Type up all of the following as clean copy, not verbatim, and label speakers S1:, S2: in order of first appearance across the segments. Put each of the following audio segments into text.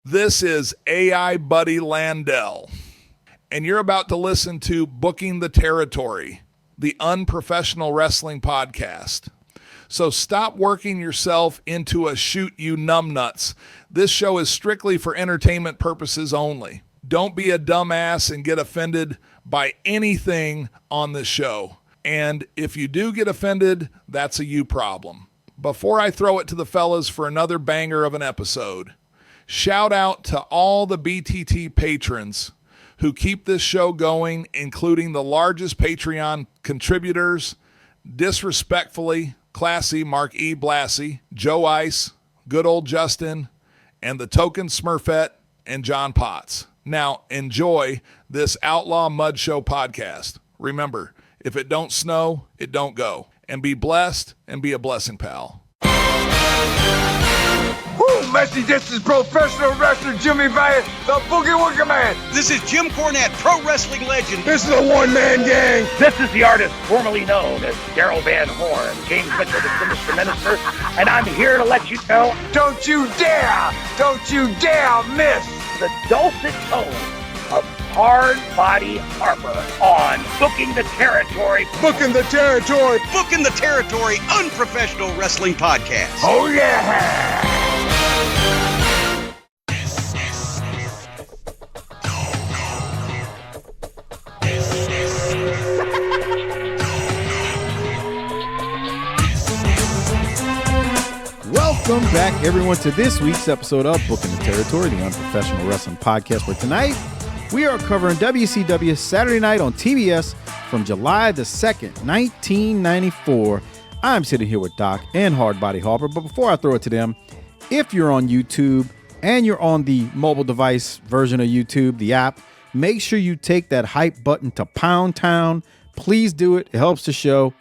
S1: This is AI Buddy Landell, and you're about to listen to Booking the Territory, the unprofessional wrestling podcast. So stop working yourself into a shoot you numbnuts. This show is strictly for entertainment purposes only. Don't be a dumbass and get offended by anything on this show. And if you do get offended, that's a you problem. Before I throw it to the fellas for another banger of an episode, shout out to all the BTT patrons who keep this show going, including the largest Patreon contributors, Disrespectfully, Classy, Mark E. Blassie, Joe Ice, Good Old Justin, and the Token Smurfette and John Potts. Now, enjoy this Outlaw Mud Show podcast. Remember, if it don't snow, it don't go. And be blessed and be a blessing, pal.
S2: Woo, Messi, this is professional wrestler Jimmy Hart, the Boogie Woogie Man.
S3: This is Jim Cornette, pro wrestling legend.
S2: This is a one-man gang.
S4: This is the artist formerly known as Daryl Van Horn, James Mitchell, the Sinister Minister, and I'm here to let you know,
S2: don't you dare miss
S4: the dulcet tones of Hard Body Harper on Booking the Territory.
S2: Booking the Territory.
S3: Booking the Territory, unprofessional wrestling podcast.
S2: Oh, yeah.
S5: Welcome back, everyone, to this week's episode of Booking the Territory, the unprofessional wrestling podcast, where tonight we are covering WCW Saturday Night on TBS from July the 2nd, 1994. I'm sitting here with Doc and Hard Body Harper, but before I throw it to them, if you're on YouTube and you're on the mobile device version of YouTube, the app, make sure you take that hype button to Pound Town. Please do it. It helps the show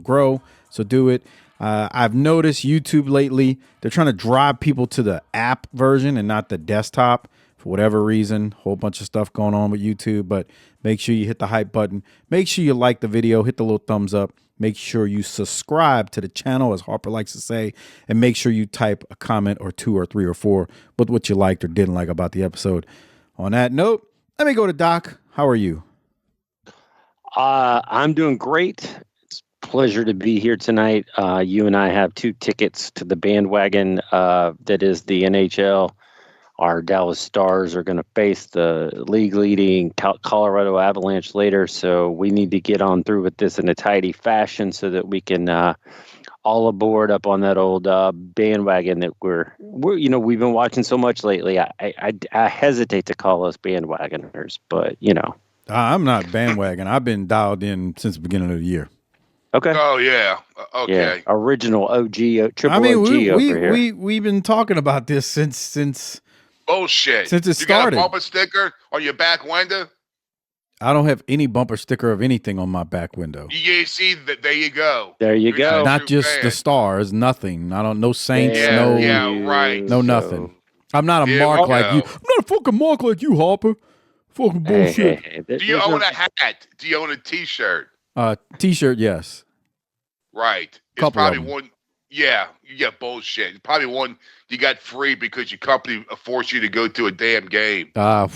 S5: grow, so do it. I've noticed YouTube lately, they're trying to drive people to the app version and not the desktop for whatever reason. Whole bunch of stuff going on with YouTube, but make sure you hit the hype button. Make sure you like the video, hit the little thumbs up. Make sure you subscribe to the channel, as Harper likes to say, and make sure you type a comment or two or three or four with what you liked or didn't like about the episode. On that note, let me go to Doc. How are you?
S6: I'm doing great. Pleasure to be here tonight. You and I have 2 tickets to the bandwagon that is the NHL. Our Dallas Stars are going to face the league-leading Colorado Avalanche later, so we need to get on through with this in a tidy fashion so that we can all aboard up on that old bandwagon that we've been watching so much lately. I hesitate to call us bandwagoners, but
S5: I'm not bandwagon. I've been dialed in since the beginning of the year.
S6: Okay.
S2: Oh, yeah. Okay.
S6: Yeah, original OG, triple OG over here.
S5: We've been talking about this since
S2: bullshit.
S5: Since it started.
S2: You got a bumper sticker on your back window?
S5: I don't have any bumper sticker of anything on my back window.
S2: You see, there you go.
S6: There you go.
S5: Not just the Stars, nothing. I don't know Saints, no nothing. I'm not a mark like you. I'm not a fucking mark like you, Harper. Fucking bullshit.
S2: Do you own a hat? Do you own a T-shirt?
S5: T-shirt, yes.
S2: Right. It's probably one. Yeah, you get bullshit. Probably one you got free because your company forced you to go to a damn game.
S6: No,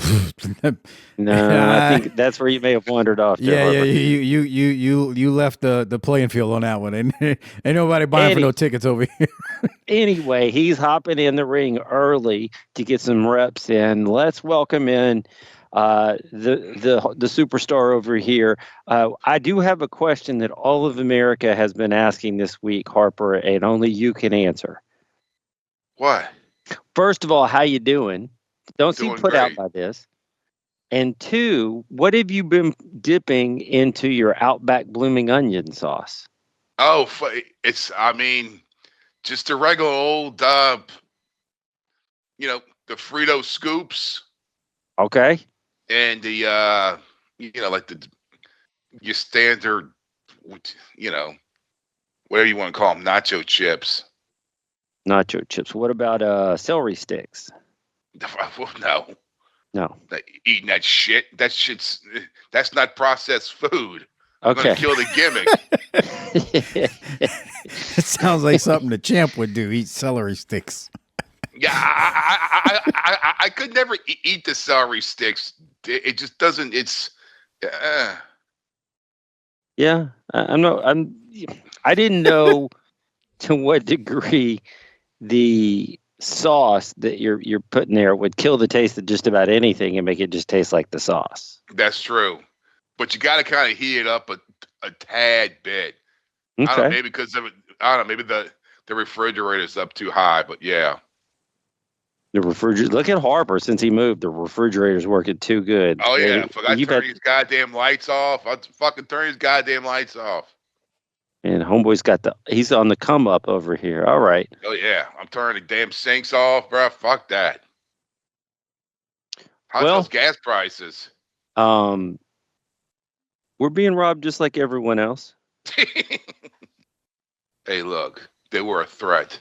S6: I think that's where you may have wandered off.
S5: Yeah. You left the playing field on that one, and ain't nobody buying for no tickets over here.
S6: Anyway, he's hopping in the ring early to get some reps in. Let's welcome in the superstar over here. I do have a question that all of America has been asking this week, Harper, and only you can answer.
S2: What?
S6: First of all, how you doing? Don't seem put
S2: great.
S6: out by this. And 2, what have you been dipping into your Outback blooming onion sauce?
S2: Oh, it's just the regular old the Frito scoops.
S6: Okay.
S2: And the like your standard, whatever you want to call them, nacho chips.
S6: Nacho chips. What about celery sticks? No.
S2: Eating that shit. That's not processed food. I'm
S6: Okay.
S2: gonna kill the gimmick.
S5: It sounds like something the champ would do. Eat celery sticks.
S2: Yeah, I could never eat the celery sticks. It just doesn't. It's.
S6: Yeah, I didn't know to what degree the sauce that you're putting there would kill the taste of just about anything and make it just taste like the sauce.
S2: That's true, but you got to kind of heat it up a tad bit.
S6: Okay.
S2: I don't know, maybe because of it. I don't know, maybe the refrigerator's up too high, but yeah.
S6: The refrigerator. Look at Harper. Since he moved, the refrigerator's working too good.
S2: Oh yeah, forgot to turn these goddamn lights off. I fucking turn these goddamn lights off.
S6: And homeboy's he's on the come up over here. All right.
S2: Oh yeah, I'm turning the damn sinks off, bro. Fuck that. How's those gas prices?
S6: We're being robbed just like everyone else.
S2: Hey, look, they were a threat.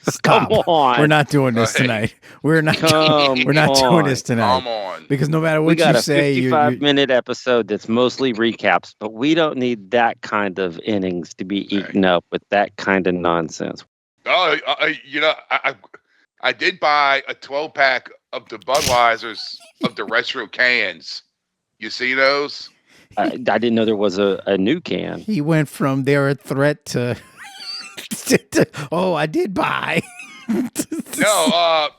S5: Stop.
S6: Come on.
S5: We're not doing this tonight. We're not doing this tonight.
S2: Come on.
S5: Because no matter what
S6: we got
S5: you say,
S6: a 55-minute episode that's mostly recaps, but we don't need that kind of innings to be eaten up with that kind of nonsense.
S2: Oh, I did buy a 12-pack of the Budweisers of the retro cans. You see those?
S6: I didn't know there was a new can.
S5: He went from they're a threat to I did buy.
S2: No,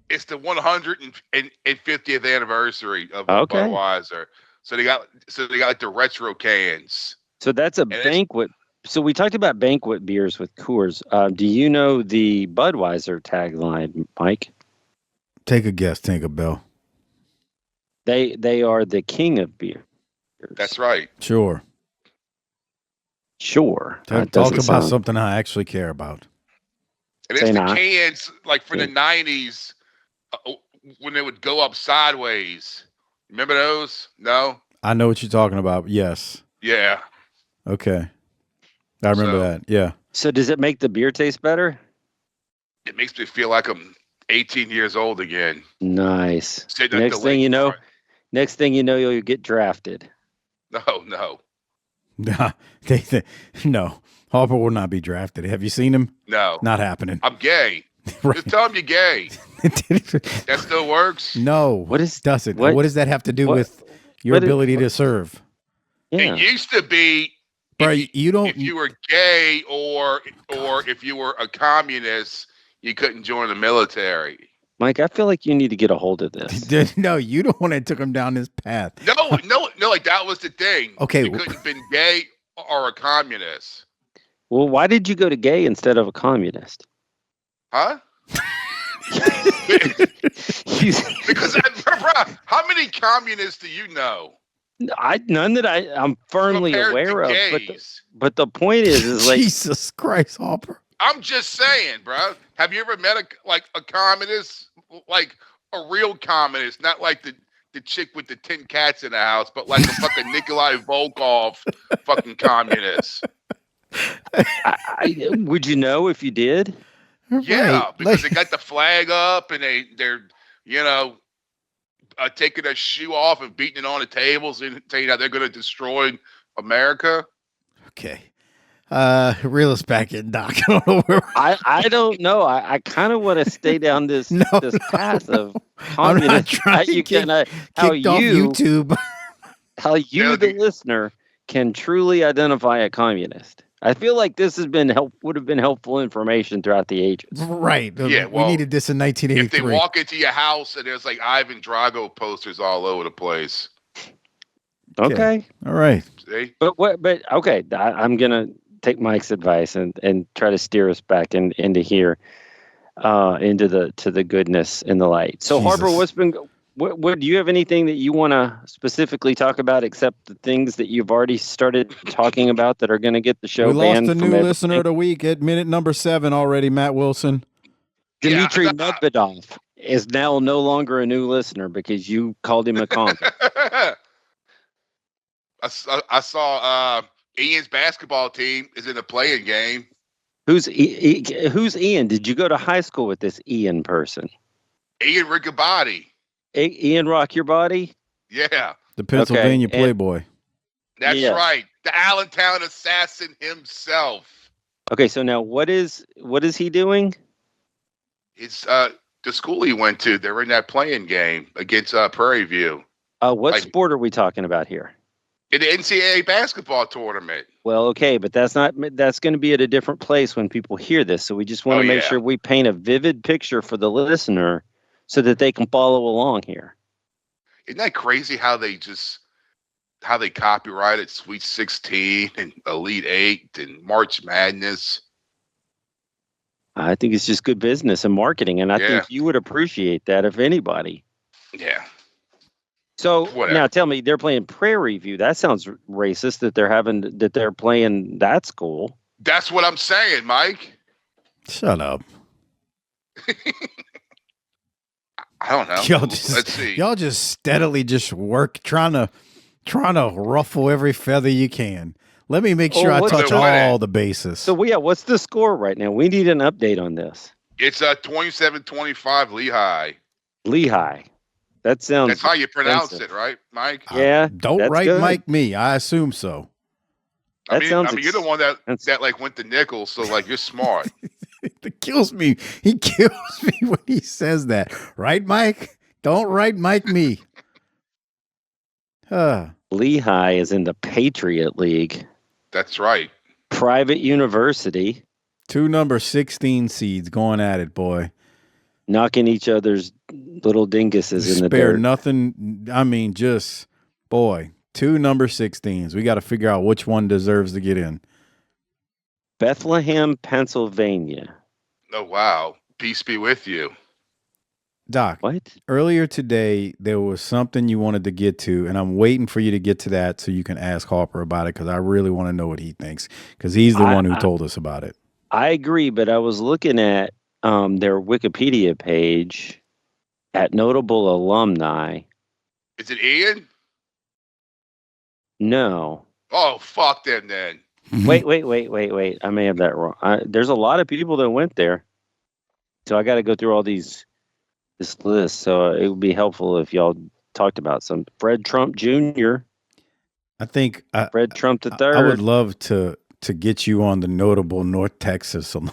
S2: it's the 150th anniversary of Budweiser. So they got like the retro cans.
S6: So that's a banquet. So we talked about banquet beers with Coors. Do you know the Budweiser tagline, Mike?
S5: Take a guess, Tinkerbell.
S6: They are the king of beer.
S2: That's right.
S5: Sure. Talk about something I actually care about.
S2: And it's the cans, like for the 90s, when they would go up sideways. Remember those? No?
S5: I know what you're talking about. Yes.
S2: Yeah.
S5: Okay. I remember that. Yeah.
S6: So does it make the beer taste better?
S2: It makes me feel like I'm 18 years old again.
S6: Nice. Next thing you know, you'll get drafted.
S2: No.
S5: No. Harper will not be drafted. Have you seen him?
S2: No.
S5: Not happening.
S2: I'm gay. Right. Just tell him you're gay. That still works?
S5: No. What does that have to do with your ability to serve?
S2: Yeah. It used to be if you were gay or if you were a communist, you couldn't join the military.
S6: Mike, I feel like you need to get a hold of this.
S5: No, you don't want to took him down this path.
S2: No, like that was the thing.
S5: Okay.
S2: You couldn't have been gay or a communist.
S6: Well, why did you go to gay instead of a communist?
S2: Huh? Because, bro, how many communists do you know?
S6: None that I'm firmly aware of. But the point is like
S5: Jesus Christ, Harper.
S2: I'm just saying, bro. Have you ever met a communist, like a real communist, not like the chick with the 10 cats in the house, but like a fucking Nikolai Volkov fucking communist?
S6: Would you know if you did?
S2: Yeah, right. Because they got the flag up and they're taking their shoe off and beating it on the tables and saying that they're going to destroy America.
S5: Okay. Reel us back in, Doc.
S6: I don't know. I kind of want to stay down this path of communist.
S5: YouTube.
S6: How you, the listener, can truly identify a communist. I feel like this would have been helpful information throughout the ages.
S5: Right.
S2: Yeah.
S5: We needed this in 1983.
S2: If they walk into your house and there's like Ivan Drago posters all over the place.
S6: Okay.
S5: All right.
S2: See?
S6: But okay. I'm gonna take Mike's advice and try to steer us back into here, into the goodness and the light. So Jesus. Harper, what do you have anything that you want to specifically talk about except the things that you've already started talking about that are going to get the show banned?
S5: We lost a new listener of the week at minute number 7 already, Matt Wilson.
S6: Dmitry Medvedev is now no longer a new listener because you called him a con.
S2: I saw Ian's basketball team is in a playing game.
S6: Who's Ian? Did you go to high school with this Ian person?
S2: Ian Ricabonni.
S6: Ian Rock Your Body?
S2: Yeah.
S5: The Pennsylvania Playboy.
S2: That's right. The Allentown assassin himself.
S6: Okay, so now what is he doing?
S2: It's the school he went to. They're in that playing game against Prairie View.
S6: What sport are we talking about here?
S2: In the NCAA basketball tournament.
S6: Well, okay, but that's going to be at a different place when people hear this. So we just want to make sure we paint a vivid picture for the listener so that they can follow along here.
S2: Isn't that crazy how they copyrighted Sweet 16 and Elite 8 and March Madness?
S6: I think it's just good business and marketing, and I think you would appreciate that if anybody.
S2: Yeah.
S6: So now tell me, they're playing Prairie View. That sounds racist that they're playing that school.
S2: That's what I'm saying, Mike.
S5: Shut up.
S2: I don't know. Let's see.
S5: Y'all just steadily just work trying to ruffle every feather you can. Let me make sure I touch all the bases.
S6: So what's the score right now? We need an update on this.
S2: It's 27-25 Lehigh.
S6: Lehigh. That sounds.
S2: That's how you pronounce it, right, Mike?
S6: Yeah.
S5: Don't write
S6: good.
S5: Mike me. I assume so.
S2: I mean, you're the one that like went to Nichols, so like you're smart.
S5: It kills me. He kills me when he says that. Right, Mike? Don't write Mike me.
S6: Lehigh is in the Patriot League.
S2: That's right.
S6: Private university.
S5: 2 number 16 seeds going at it, boy.
S6: Knocking each other's little dinguses in the dirt.
S5: Spare nothing. I mean, just, boy, 2 number 16s. We got to figure out which one deserves to get in.
S6: Bethlehem, Pennsylvania.
S2: Oh, wow. Peace be with you.
S5: Doc,
S6: what?
S5: Earlier today, there was something you wanted to get to, and I'm waiting for you to get to that so you can ask Harper about it, because I really want to know what he thinks, because he's the one who told us about it.
S6: I agree, but I was looking at their Wikipedia page at notable alumni.
S2: Is it Ian?
S6: No.
S2: Oh, fuck them then.
S6: Wait. I may have that wrong. There's a lot of people that went there. So I got to go through all this list. So it would be helpful if y'all talked about some. Fred Trump Jr.
S5: I think
S6: Fred Trump III.
S5: I would love to get you on the notable North Texas alumni.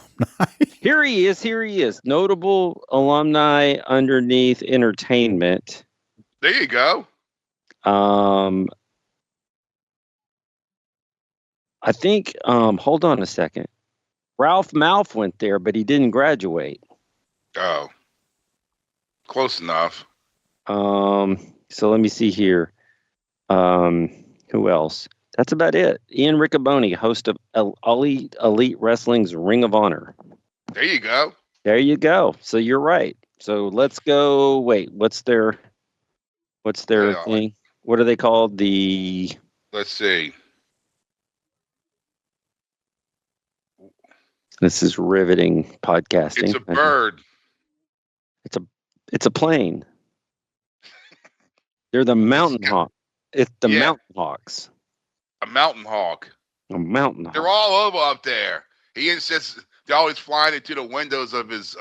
S6: Here he is. Notable alumni underneath entertainment.
S2: There you go.
S6: I think, hold on a second. Ralph Malph went there, but he didn't graduate.
S2: Oh. Close enough.
S6: So let me see here. Who else? That's about it. Ian Riccaboni, host of Elite Wrestling's Ring of Honor.
S2: There you go.
S6: There you go. So you're right. So let's go. Wait, what's their thing? What are they called?
S2: Let's see.
S6: This is riveting podcasting.
S2: It's a bird.
S6: It's a plane. They're the mountain hawk. It's the mountain hawks.
S2: A mountain hawk.
S6: A mountain hawk.
S2: They're all over up there. He insists they're always flying into the windows of his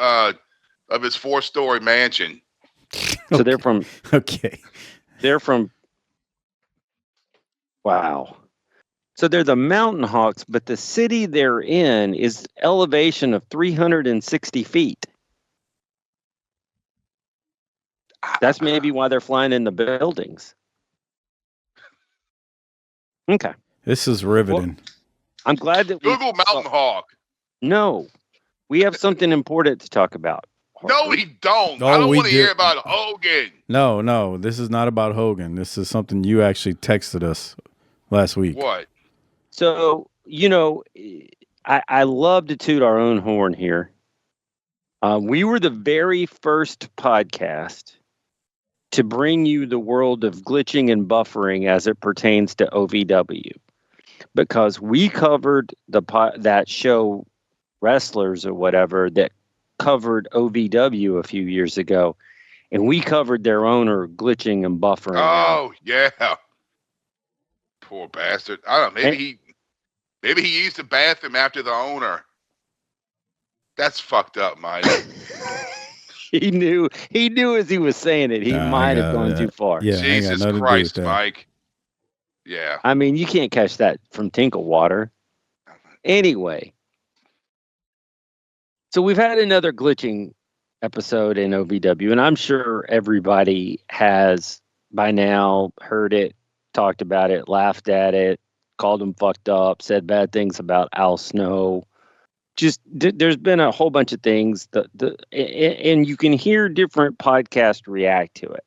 S2: 4-story mansion.
S6: So they're from.
S5: Okay.
S6: They're from. Wow. So they're the mountain hawks, but the city they're in is elevation of 360 feet. That's maybe why they're flying in the buildings. Okay.
S5: This is riveting.
S6: Well, I'm glad that
S2: Google mountain hawk.
S6: No. We have something important to talk about.
S2: No, we don't. I don't want to hear about Hogan.
S5: No. This is not about Hogan. This is something you actually texted us last week.
S2: What?
S6: So, I love to toot our own horn here. We were the very first podcast to bring you the world of glitching and buffering as it pertains to OVW, because we covered that show, Wrestlers or whatever, that covered OVW a few years ago, and we covered their owner glitching and buffering.
S2: Oh, yeah. Poor bastard. I don't know. Maybe he used the bathroom after the owner. That's fucked up, Mike.
S6: He knew as he was saying it, he might have gone too far.
S5: Yeah,
S2: Jesus Christ, Mike. Yeah.
S6: I mean, you can't catch that from Tinkle Water. Anyway. So we've had another glitching episode in OVW, and I'm sure everybody has by now heard it, talked about it, laughed at it, called him fucked up, said bad things about Al Snow. Just there's been a whole bunch of things and you can hear different podcasts react to it.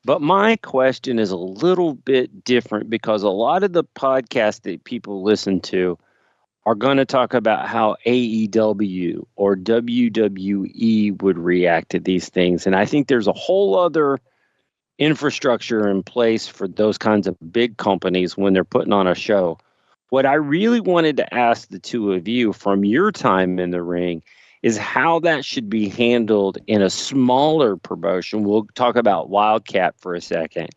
S6: But my question is a little bit different because a lot of the podcasts that people listen to are going to talk about how AEW or WWE would react to these things. And I think there's a whole other infrastructure in place for those kinds of big companies when they're putting on a show. What I really wanted to ask the two of you from your time in the ring is how that should be handled in a smaller promotion. We'll talk about Wildkat for a second.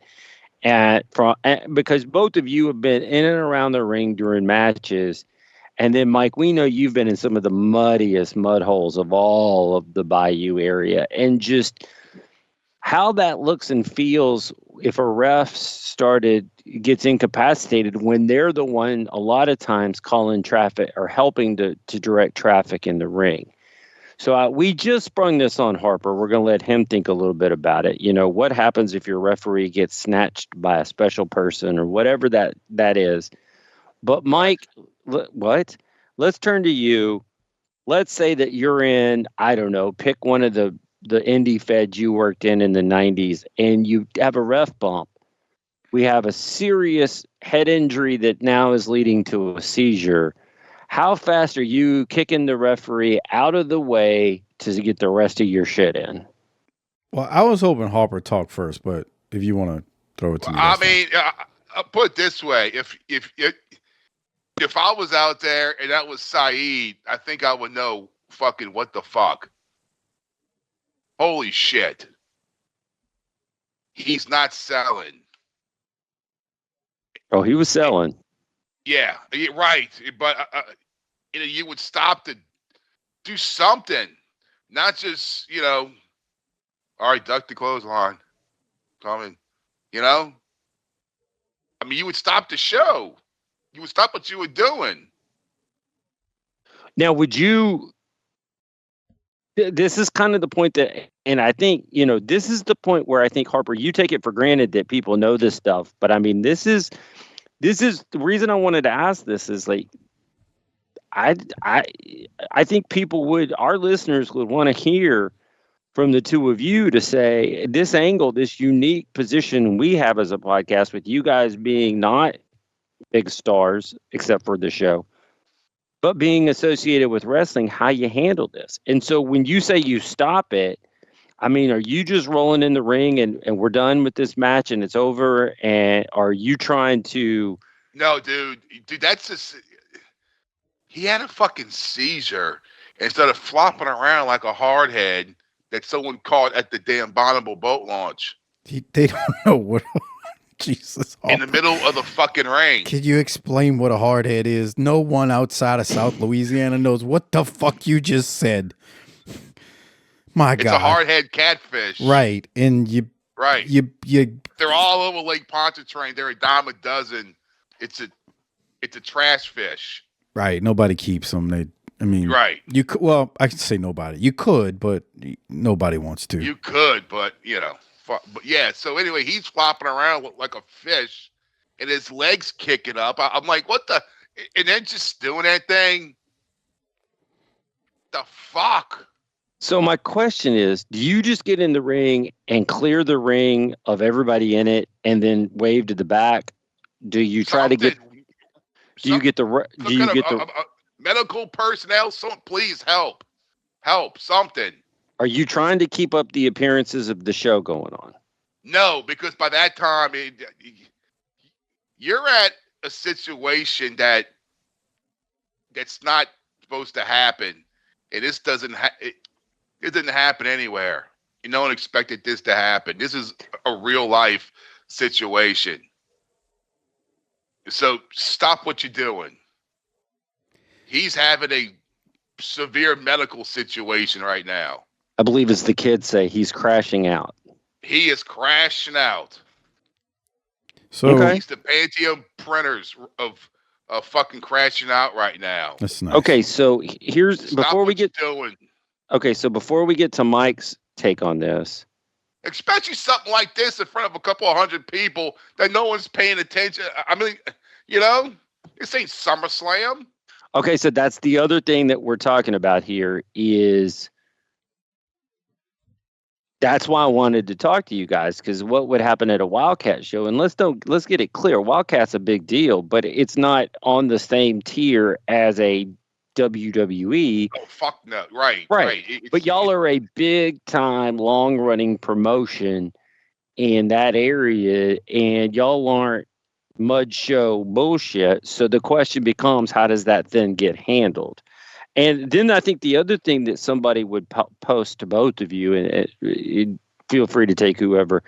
S6: Because both of you have been in and around the ring during matches. And then, Mike, we know you've been in some of the muddiest mud holes of all of the Bayou area. And just how that looks and feels if a ref gets incapacitated when they're the one a lot of times calling traffic or helping to direct traffic in the ring. So we just sprung this on Harper. We're going to let him think a little bit about it. You know, what happens if your referee gets snatched by a special person or whatever that is. But Mike, what? Let's turn to you. Let's say that you're in, I don't know, pick one of the indie feds you worked in the 90s and you have a ref bump. We have a serious head injury that now is leading to a seizure. How fast are you kicking the referee out of the way to get the rest of your shit in?
S5: Well, I was hoping Harper talked first, but if you want to throw it to me.
S2: I mean, I'll put it this way. If I was out there and that was Saeed, I think I would know fucking what the fuck. Holy shit. He's not selling.
S6: Oh, he was selling.
S2: Yeah, right. But you would stop to do something, not just, all right, duck the clothesline. Coming, I mean, you would stop the show. You would stop what you were doing.
S6: Now, this is kind of the point and I think, this is the point where I think, Harper, you take it for granted that people know this stuff. But I mean, this is the reason I wanted to ask this is like, I think our listeners would want to hear from the two of you to say this angle, this unique position we have as a podcast with you guys being not big stars, except for the show, but being associated with wrestling, how you handle this. And so when you say you stop it, I mean, are you just rolling in the ring and we're done with this match and it's over? And are you trying to...
S2: No, dude, that's just... He had a fucking seizure instead of flopping around like a hardhead that someone caught at the damn Bonneville boat launch.
S5: They don't know what... Jesus.
S2: In the middle of the fucking ring.
S5: Can you explain what a hardhead is? No one outside of South Louisiana knows what the fuck you just said. My God.
S2: It's a hardhead catfish.
S5: Right. And you...
S2: Right.
S5: You
S2: They're all over Lake Pontchartrain. They're a dime a dozen. It's a trash fish.
S5: Right. Nobody keeps them.
S2: Right.
S5: You could, well, I can say nobody. You could, but nobody wants to.
S2: You could, but but yeah. So anyway, he's flopping around like a fish, and his legs kicking up. I'm like, what the? And then just doing that thing. The fuck.
S6: So my question is, do you just get in the ring and clear the ring of everybody in it, and then wave to the back? Do you try to get? Do you get the
S2: medical personnel? Please help something.
S6: Are you trying to keep up the appearances of the show going on?
S2: No, because by that time you're at a situation that's not supposed to happen, and this doesn't. It didn't happen anywhere. No one expected this to happen. This is a real life situation. So stop what you're doing. He's having a severe medical situation right now.
S6: I believe, as the kids say, he's crashing out.
S2: He is crashing out.
S5: So
S2: He's the Pentium printers of fucking crashing out right now.
S5: That's nice.
S6: Okay, so here's
S2: Stop
S6: before we get
S2: doing.
S6: Okay, so before we get to Mike's take on this,
S2: Especially something like this in front of a couple of hundred people that no one's paying attention. I mean, this ain't SummerSlam.
S6: okay, so that's the other thing that we're talking about here is that's why I wanted to talk to you guys, because what would happen at a Wildkat show? And let's get it clear. Wildkat's a big deal, but it's not on the same tier as a WWE.
S2: Oh, fuck no. Right.
S6: But y'all are a big time, long running promotion in that area, and y'all aren't mud show bullshit. So the question becomes, how does that then get handled? And then I think the other thing that somebody would post to both of you, and feel free to take whoever.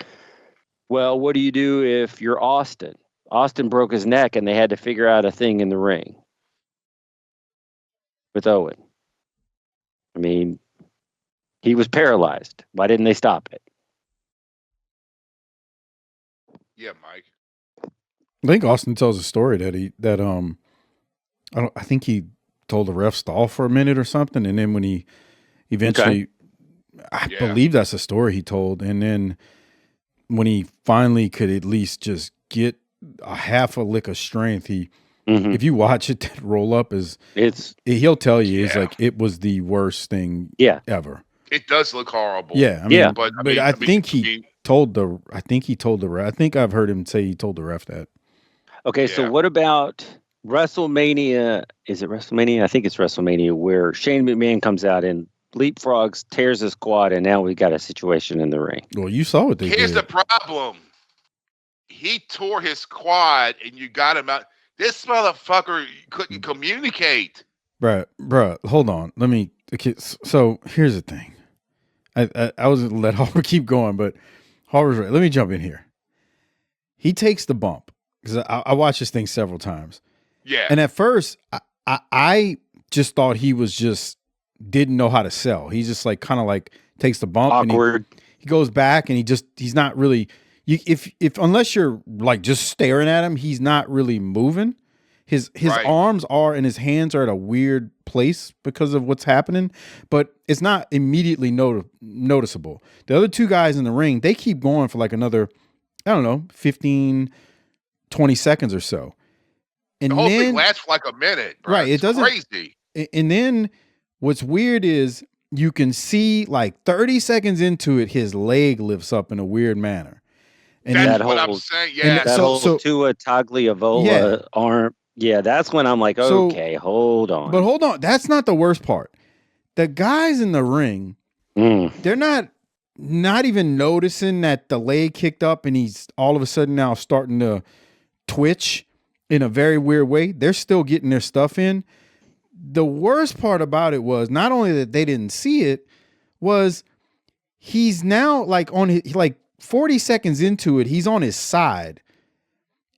S6: Well, what do you do if you're Austin? Austin broke his neck and they had to figure out a thing in the ring with Owen. I mean, he was paralyzed. Why didn't they stop it?
S2: Yeah, Mike.
S5: I think Austin tells a story that I think he told the ref stall for a minute or something, and then when he eventually, I believe that's a story he told, and then when he finally could at least just get a half a lick of strength, he, if you watch it, that roll up he'll tell you it's like it was the worst thing ever.
S2: It does look horrible.
S5: Yeah, I mean, but I think he told the ref. I think I've heard him say he told the ref that.
S6: Okay, so what about WrestleMania? Is it WrestleMania? I think it's WrestleMania, where Shane McMahon comes out and leapfrogs, tears his quad, and now we got a situation in the ring.
S5: Well, you saw what they did.
S2: Here's the problem. He tore his quad, and you got him out. This motherfucker couldn't communicate.
S5: Bruh, hold on. So here's the thing. I was going to let Harper keep going, but Harper's right. Let me jump in here. He takes the bump, because I watched this thing several times.
S2: Yeah.
S5: And at first, I just thought he was just didn't know how to sell. He's just like kind of like takes the bump.
S6: Awkward.
S5: And he goes back and he's not really. If unless you're like just staring at him, he's not really moving. His arms are and his hands are at a weird place because of what's happening, but it's not immediately noticeable. The other two guys in the ring, they keep going for like another, I don't know, 15, 20 seconds or so. And
S2: the whole thing lasts for like a minute, bro.
S5: Right.
S2: It's crazy.
S5: And then what's weird is you can see like 30 seconds into it, his leg lifts up in a weird manner. And
S2: that's what I'm saying. Yeah.
S6: That whole Tua Tagliavola arm. Yeah, that's when I'm like, okay, hold on.
S5: But hold on. That's not the worst part. The guys in the ring, they're not even noticing that the leg kicked up and he's all of a sudden now starting to twitch in a very weird way. They're still getting their stuff in. The worst part about it was not only that they didn't see it, was he's now like on his, like 40 seconds into it, he's on his side.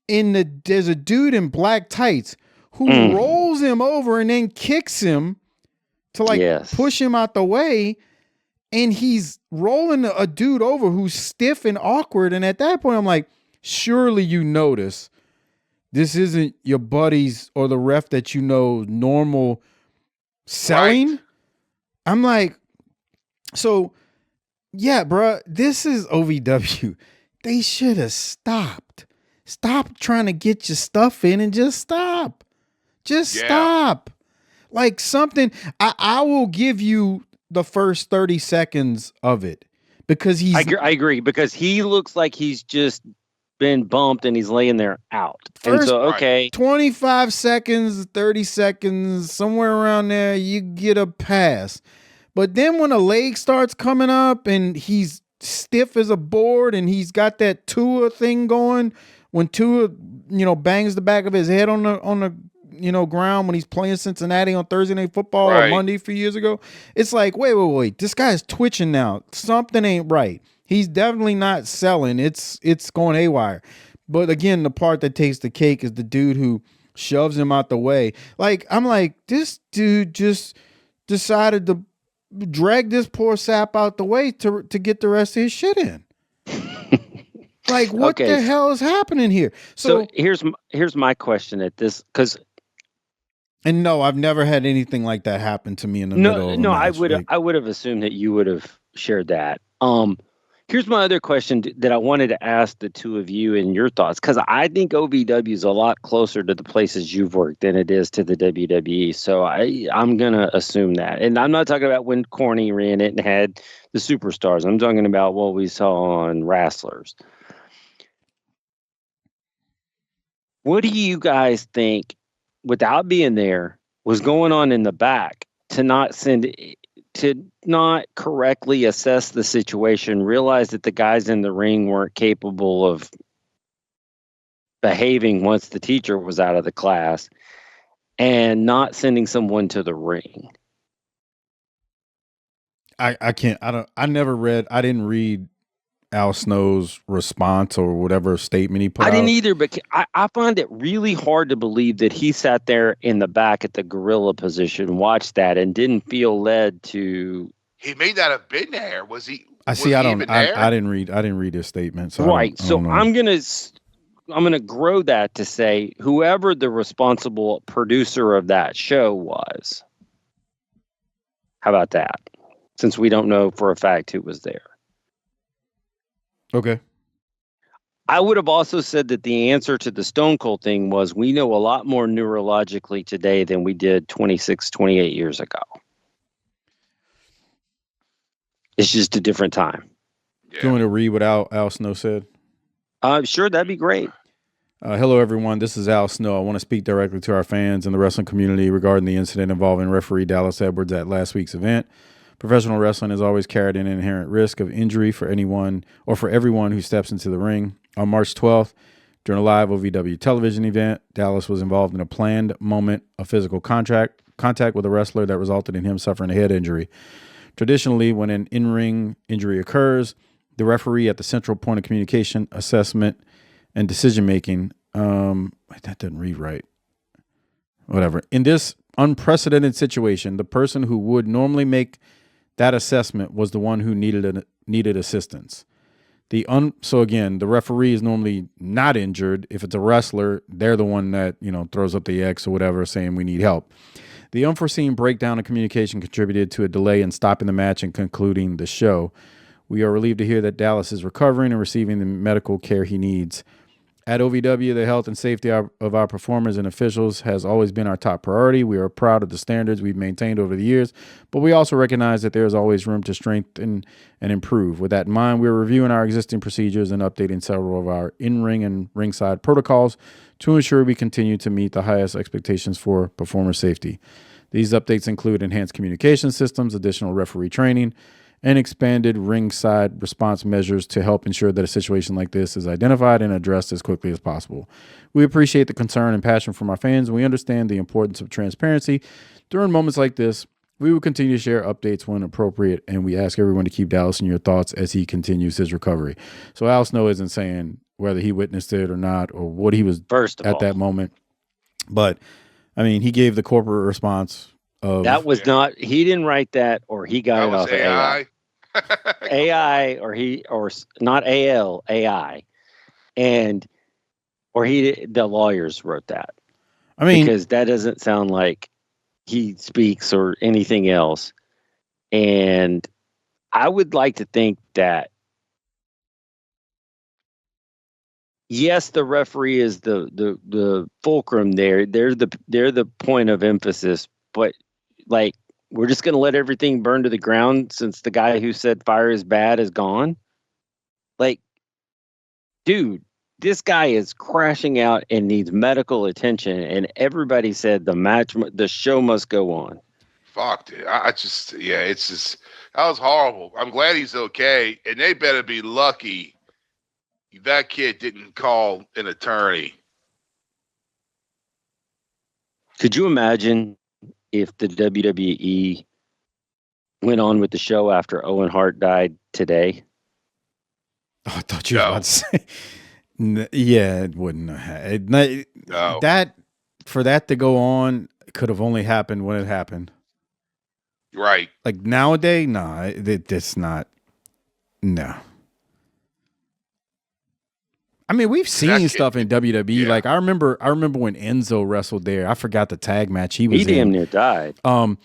S5: There's a dude in black tights who rolls him over and then kicks him to push him out the way. And he's rolling a dude over who's stiff and awkward. And at that point, I'm like, surely you notice this isn't your buddies or the ref that you know normal selling. Right. I'm like, so yeah, bro, this is OVW. They should have stopped. Stop trying to get your stuff in and just stop. Stop. Like something, I will give you the first 30 seconds of it because
S6: I agree because he looks like he's just been bumped and he's laying there out.
S5: First,
S6: and so, okay.
S5: 25 seconds, 30 seconds, somewhere around there, you get a pass. But then when a leg starts coming up and he's stiff as a board and he's got that Tua thing going, when Tua, bangs the back of his head on the ground when he's playing Cincinnati on Thursday Night Football or Monday a few years ago, it's like, wait, this guy's twitching now. Something ain't right. He's definitely not selling. It's going haywire. But again, the part that takes the cake is the dude who shoves him out the way. Like, I'm like, this dude just decided to drag this poor sap out the way to get the rest of his shit in. Like, what the hell is happening here?
S6: So here's my question at this, because
S5: And no, I've never had anything like that happen to me in the middle of a match.
S6: I would have assumed that you would have shared that. Here's my other question that I wanted to ask the two of you and your thoughts, because I think OVW is a lot closer to the places you've worked than it is to the WWE. So I'm gonna assume that, and I'm not talking about when Corny ran it and had the superstars. I'm talking about what we saw on Wrestlers. What do you guys think, without being there, was going on in the back to not correctly assess the situation, realize that the guys in the ring weren't capable of behaving once the teacher was out of the class, and not sending someone to the ring?
S5: I didn't read Al Snow's response or whatever statement he put out.
S6: I didn't either, but I find it really hard to believe that he sat there in the back at the gorilla position, watched that, and didn't feel led to.
S2: He may not have been there. Was he?
S5: I didn't read his statement. So
S6: right.
S5: I don't know.
S6: I'm gonna grow that to say whoever the responsible producer of that show was. How about that? Since we don't know for a fact who was there.
S5: Okay.
S6: I would have also said that the answer to the Stone Cold thing was we know a lot more neurologically today than we did 26, 28 years ago. It's just a different time.
S2: Yeah.
S5: Do you want me to read what Al Snow said?
S6: Sure, that'd be great.
S5: Hello, everyone. This is Al Snow. I want to speak directly to our fans and the wrestling community regarding the incident involving referee Dallas Edwards at last week's event. Professional wrestling has always carried an inherent risk of injury for anyone or for everyone who steps into the ring. On March 12th, during a live OVW television event, Dallas was involved in a planned moment of physical contact with a wrestler that resulted in him suffering a head injury. Traditionally, when an in-ring injury occurs, the referee at the central point of communication, assessment, and decision-making, that doesn't read right. Whatever. In this unprecedented situation, the person who would normally make that assessment was the one who needed assistance. So again, the referee is normally not injured. If it's a wrestler, they're the one that, throws up the X or whatever, saying we need help. The unforeseen breakdown in communication contributed to a delay in stopping the match and concluding the show. We are relieved to hear that Dallas is recovering and receiving the medical care he needs. At OVW, the health and safety of our performers and officials has always been our top priority. We are proud of the standards we've maintained over the years, but we also recognize that there is always room to strengthen and improve. With that in mind, we're reviewing our existing procedures and updating several of our in-ring and ringside protocols to ensure we continue to meet the highest expectations for performer safety. These updates include enhanced communication systems, additional referee training, and expanded ringside response measures to help ensure that a situation like this is identified and addressed as quickly as possible. We appreciate the concern and passion from our fans, and we understand the importance of transparency. During moments like this, we will continue to share updates when appropriate, and we ask everyone to keep Dallas in your thoughts as he continues his recovery. So Al Snow isn't saying whether he witnessed it or not, or what he was at that moment. But, he gave the corporate response.
S6: That was not, he didn't write that, or he got it off of AI. AI, or not AL, AI. The lawyers wrote that. Because that doesn't sound like he speaks or anything else. And I would like to think that, yes, the referee is the fulcrum there. They're the point of emphasis, but we're just going to let everything burn to the ground since the guy who said fire is bad is gone. Dude, this guy is crashing out and needs medical attention. And everybody said the show must go on.
S2: Fuck, dude. It's just, that was horrible. I'm glad he's okay. And they better be lucky that kid didn't call an attorney.
S6: Could you imagine if the WWE went on with the show after Owen Hart died today?
S5: Oh, I thought you were about to say. Yeah, it wouldn't have. That, for that to go on, could have only happened when it happened.
S2: Right.
S5: Nowadays, it's not. No. I mean, we've seen stuff in WWE.
S2: Yeah.
S5: Like I remember when Enzo wrestled there. I forgot the tag match he was in.
S6: He damn near died.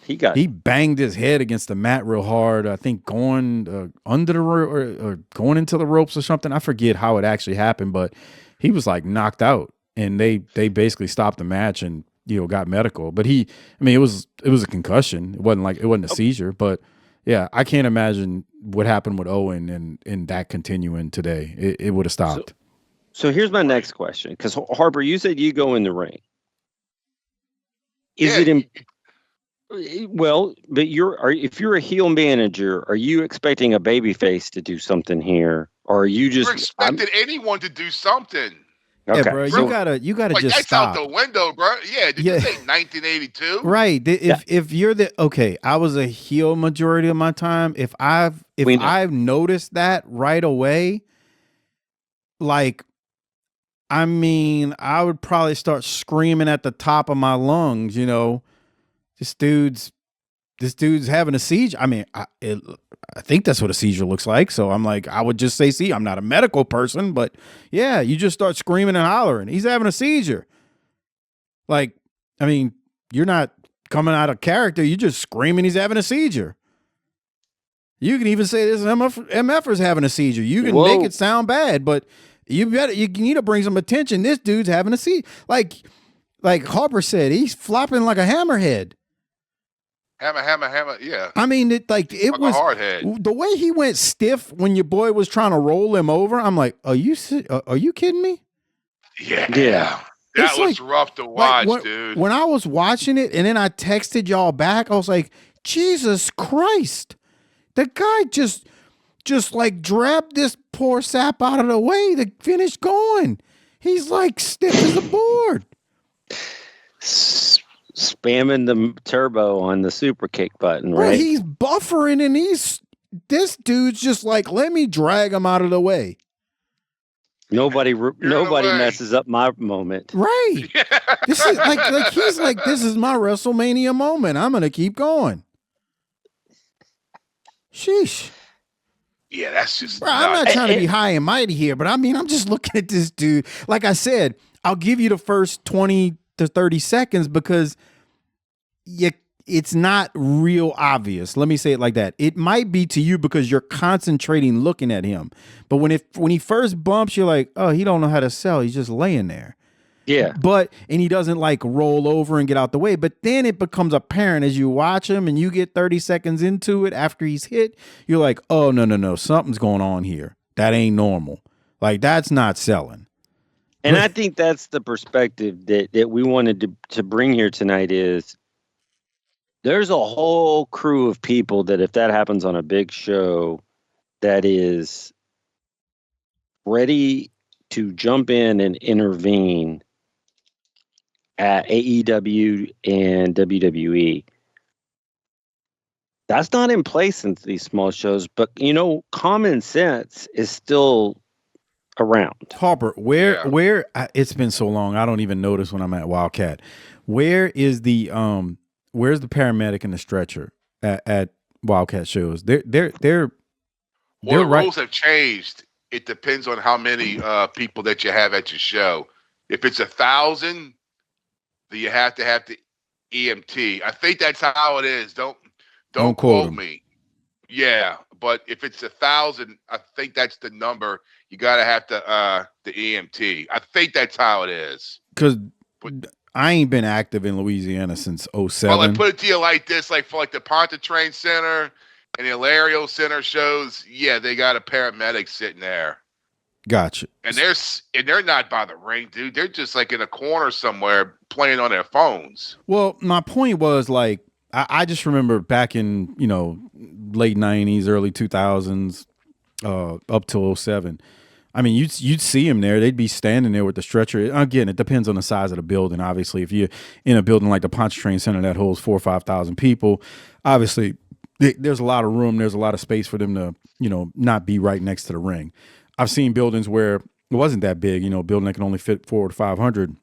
S6: He
S5: banged his head against the mat real hard. I think going under the or going into the ropes or something. I forget how it actually happened, but he was like knocked out, and they basically stopped the match and got medical. But it was a concussion. It wasn't a seizure, but. Yeah, I can't imagine what happened with Owen and that continuing today. It would have stopped.
S6: So here's my next question, because Harper, you said you go in the ring. Is it well? But if you're a heel manager, are you expecting a babyface to do something here, or are you just
S2: expecting anyone to do something?
S6: Okay.
S5: Yeah, bro, you gotta just
S2: that's
S5: stop.
S2: out the window, bro. Yeah, did you say 1982?
S5: Right. If you're I was a heel majority of my time. If I've noticed that right away, like, I mean, I would probably start screaming at the top of my lungs. This dude's having a seizure. I mean, I think that's what a seizure looks like. So I'm like, I would just say, see, I'm not a medical person, but yeah, you just start screaming and hollering. He's having a seizure. Like, I mean, you're not coming out of character. You're just screaming he's having a seizure. You can even say this MFer's having a seizure. You can make it sound bad, but you need to bring some attention. This dude's having a seizure. Like Harper said, he's flopping like a hammerhead.
S2: Hammer, yeah.
S5: I mean, it was
S2: a hard head.
S5: The way he went stiff when your boy was trying to roll him over. I'm like, are you kidding me?
S2: Yeah. That was rough to watch, dude.
S5: When I was watching it and then I texted y'all back, I was like, Jesus Christ. The guy just like grabbed this poor sap out of the way to finish going. He's like stiff as a board.
S6: Spamming the turbo on the super kick button, right?
S5: Well, he's buffering and this dude's just like, let me drag him out of the way.
S6: Nobody messes up my moment.
S5: Right. This is like he's like, this is my WrestleMania moment. I'm gonna keep going. Sheesh.
S2: Yeah, that's just
S5: Bro, I'm not trying to be high and mighty here, but I mean, I'm just looking at this dude. Like I said, I'll give you the first 20 to 30 seconds because it's not real obvious. Let me say it like that. It might be to you because you're concentrating looking at him. But when he first bumps, you're like, oh, he don't know how to sell. He's just laying there.
S6: Yeah.
S5: And he doesn't like roll over and get out the way. But then it becomes apparent as you watch him and you get 30 seconds into it after he's hit, you're like, oh, no, something's going on here. That ain't normal. Like, that's not selling.
S6: And I think that's the perspective that we wanted to bring here tonight is there's a whole crew of people that if that happens on a big show that is ready to jump in and intervene at AEW and WWE. That's not in place in these small shows, but common sense is still around.
S5: Harper, where it's been so long, I don't even notice when I'm at Wildkat. Where is where's the paramedic and the stretcher at Wildkat shows? They're
S2: rules have changed. It depends on how many people that you have at your show. If it's 1,000, then you have to have the EMT. I think that's how it is. Don't quote me. Yeah, but if it's 1,000, I think that's the number. You got to have the EMT. I think that's how it is.
S5: Because I ain't been active in Louisiana since 07.
S2: Well, I put it to you like this, like for the Pontchartrain Center and the Hilario Center shows, yeah, they got a paramedic sitting there.
S5: Gotcha.
S2: And they're not by the ring, dude. They're just like in a corner somewhere playing on their phones.
S5: Well, my point was like, I just remember back in, late 90s, early 2000s, up till 07. I mean, you'd see them there. They'd be standing there with the stretcher. Again, it depends on the size of the building. Obviously, if you're in a building like the Pontchartrain Center that holds 4,000 or 5,000 people, obviously there's a lot of room. There's a lot of space for them to, not be right next to the ring. I've seen buildings where it wasn't that big, a building that can only fit 400 to 500.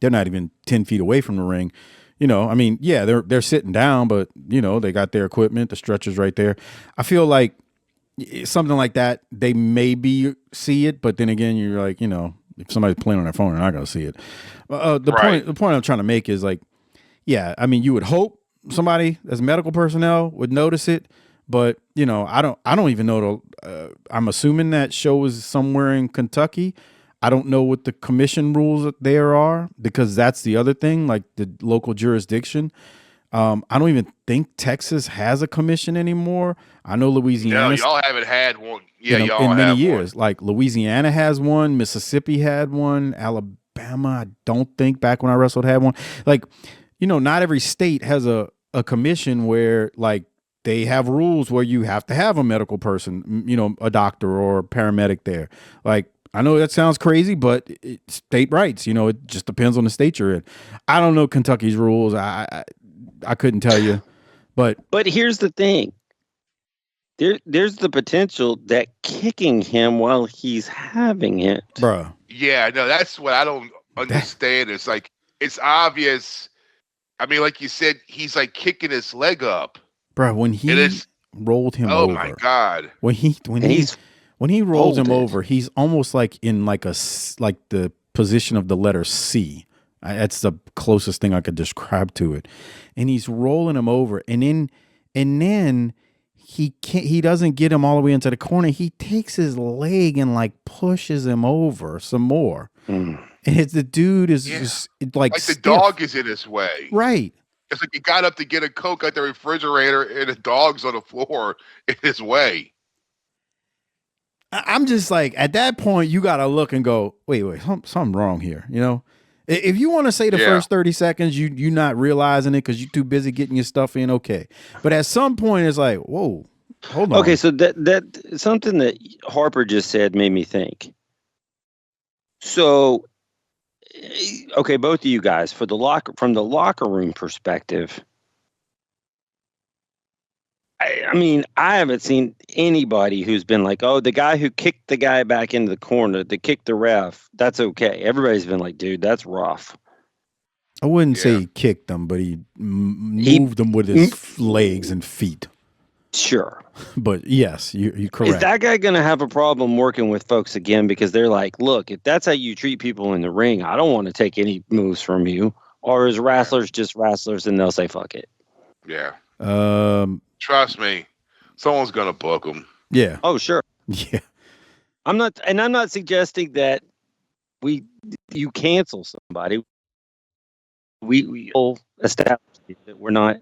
S5: They're not even 10 feet away from the ring. I mean, yeah, they're sitting down, but they got their equipment, the stretchers right there. I feel like something like that, they maybe see it, but then again, you're like, if somebody's playing on their phone, they're not going to see it. The point I'm trying to make is like, yeah, I mean, you would hope somebody as medical personnel would notice it, but I don't even know. I'm assuming that show is somewhere in Kentucky. I don't know what the commission rules there are, because that's the other thing, like the local jurisdiction. I don't even think Texas has a commission anymore. I know Louisiana.
S2: No, y'all haven't had one. Yeah, y'all
S5: in many
S2: have
S5: years.
S2: one.
S5: Like Louisiana has one, Mississippi had one, Alabama, I don't think back when I wrestled had one. Like, not every state has a commission where like they have rules where you have to have a medical person, a doctor or a paramedic there. Like, I know that sounds crazy, but it's state rights. It just depends on the state you're in. I don't know Kentucky's rules. I couldn't tell you, but
S6: here's the thing. There's the potential that kicking him while he's having it,
S5: bruh.
S2: Yeah, no, that's what I don't understand. It's like, it's obvious. I mean, like you said, he's like kicking his leg up,
S5: bruh. When he rolled him over,
S2: oh my god!
S5: When he rolls him over, he's almost like in like the position of the letter C. That's the closest thing I could describe to it. And he's rolling him over, and then he doesn't get him all the way into the corner. He takes his leg and like pushes him over some more. And the dude is just like
S2: the dog is in his way.
S5: Right.
S2: It's like he got up to get a Coke out the refrigerator, and the dog's on the floor in his way.
S5: I'm just like, at that point, you got to look and go, wait, something wrong here, If you want to say the first 30 seconds, you not realizing it because you're too busy getting your stuff in, okay. But at some point, it's like, whoa, hold on.
S6: Okay, so that something that Harper just said made me think. So, okay, both of you guys, from the locker room perspective, I mean, I haven't seen anybody who's been like, oh, the guy who kicked the guy back into the corner, that kicked the ref, that's okay. Everybody's been like, dude, that's rough.
S5: I wouldn't say he kicked them, but he moved them with his legs and feet.
S6: Sure.
S5: But yes, you're correct.
S6: Is that guy going to have a problem working with folks again? Because they're like, look, if that's how you treat people in the ring, I don't want to take any moves from you. Or is wrestlers just wrestlers and they'll say, fuck it?
S2: Yeah. Trust me, someone's gonna book him.
S5: Yeah.
S6: Oh, sure.
S5: Yeah.
S6: I'm not suggesting that you cancel somebody. We all established that we're not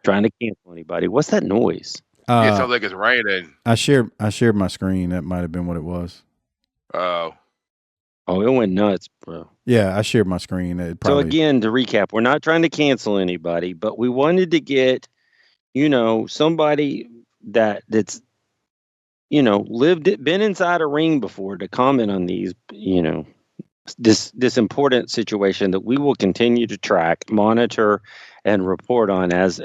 S6: trying to cancel anybody. What's that noise?
S2: It sounds like it's raining.
S5: I shared my screen. That might have been what it was.
S2: Oh,
S6: it went nuts, bro.
S5: Yeah, I shared my screen.
S6: So again, to recap, we're not trying to cancel anybody, but we wanted to get somebody that's been inside a ring before to comment on these, this important situation that we will continue to track, monitor, and report on as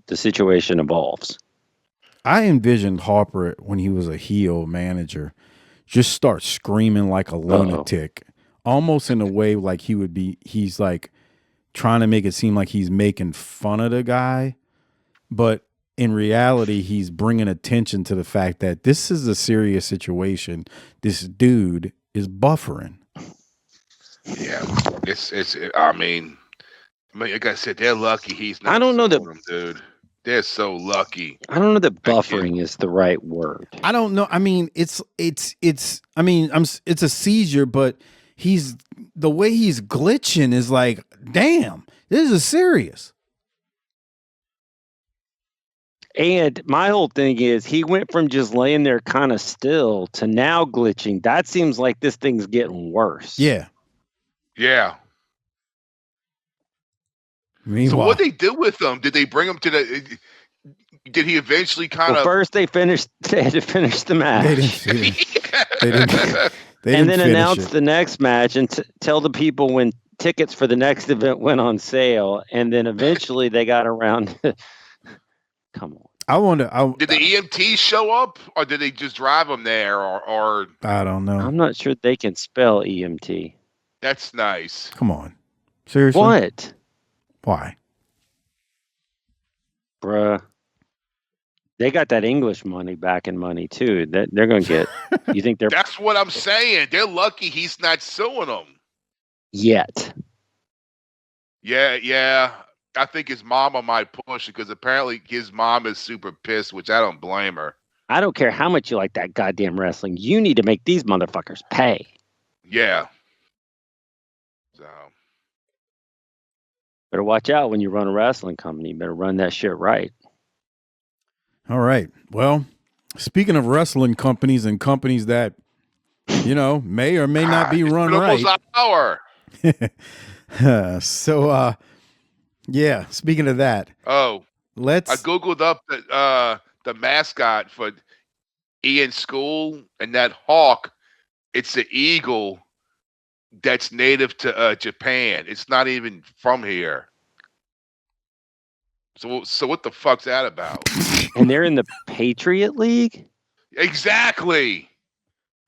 S6: the situation evolves.
S5: I envisioned Harper when he was a heel manager just start screaming like a lunatic, almost in a way like he's like trying to make it seem like he's making fun of the guy, but in reality, he's bringing attention to the fact that this is a serious situation. This dude is buffering.
S2: Yeah, it's. I mean, like I said, they're lucky he's not.
S6: I don't know that,
S2: them, dude. They're so lucky.
S6: I don't know that buffering is the right word.
S5: I don't know. I mean, it's a seizure, but the way he's glitching is like, damn, this is serious.
S6: And my whole thing is he went from just laying there kind of still to now glitching. That seems like this thing's getting worse.
S5: Yeah.
S2: Yeah.
S5: Meanwhile,
S2: so what they do with him? Did they bring him to the? Did he eventually kind of?
S6: First, they had to finish the match.
S5: They didn't
S6: and then announce the next match and tell the people when tickets for the next event went on sale. And then eventually they got around. Come on.
S5: I wonder.
S2: Did the EMT show up, or did they just drive him there, or
S5: I don't know.
S6: I'm not sure they can spell EMT.
S2: That's nice.
S5: Come on, seriously.
S6: What?
S5: Why?
S6: Bruh. They got that English money back in money too. That they're going to get. You think they're
S2: That's what I'm saying. They're lucky he's not suing them.
S6: yet?
S2: Yeah. I think his mama might push it because apparently his mom is super pissed, which I don't blame her.
S6: I don't care how much you like that goddamn wrestling. You need to make these motherfuckers pay.
S2: Yeah. So
S6: Better watch out when you run a wrestling company. You better run that shit right.
S5: All right. Well, speaking of wrestling companies and companies that, may or may not be run right.
S2: Hour.
S5: So, speaking of that.
S2: Oh, I
S5: let's.
S2: Googled up the mascot for Ian's school, and that hawk, it's an eagle that's native to Japan. It's not even from here. So what the fuck's that about?
S6: And they're in the Patriot League?
S2: Exactly.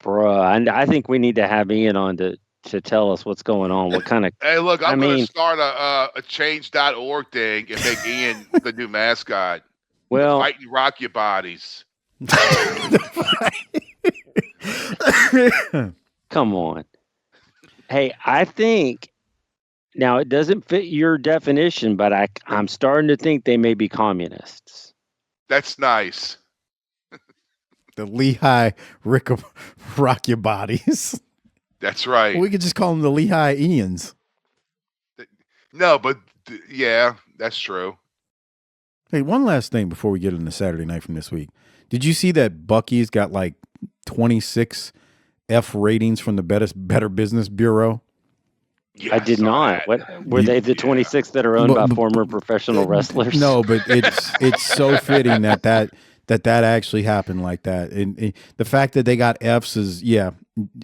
S6: Bruh, I think we need to have Ian on to tell us what's going on. What kind of...
S2: Hey, look, I'm going to start a change.org thing and make Ian the new mascot.
S6: Well,
S2: Fighting Rock Your Bodies.
S6: Come on. Hey, I think... Now, it doesn't fit your definition, but I'm starting to think they may be communists.
S2: That's nice.
S5: The Lehigh Rock Your Bodies.
S2: That's right.
S5: We could just call them the Lehigh Ians.
S2: No, but yeah, that's true.
S5: Hey, one last thing before we get into Saturday night from this week. Did you see that Buc-ees got like 26 F ratings from the Better Business Bureau?
S6: Yeah, I did not. What were they? The 26 that are owned by former professional wrestlers?
S5: No, but it's so fitting that actually happened like that. And the fact that they got Fs is,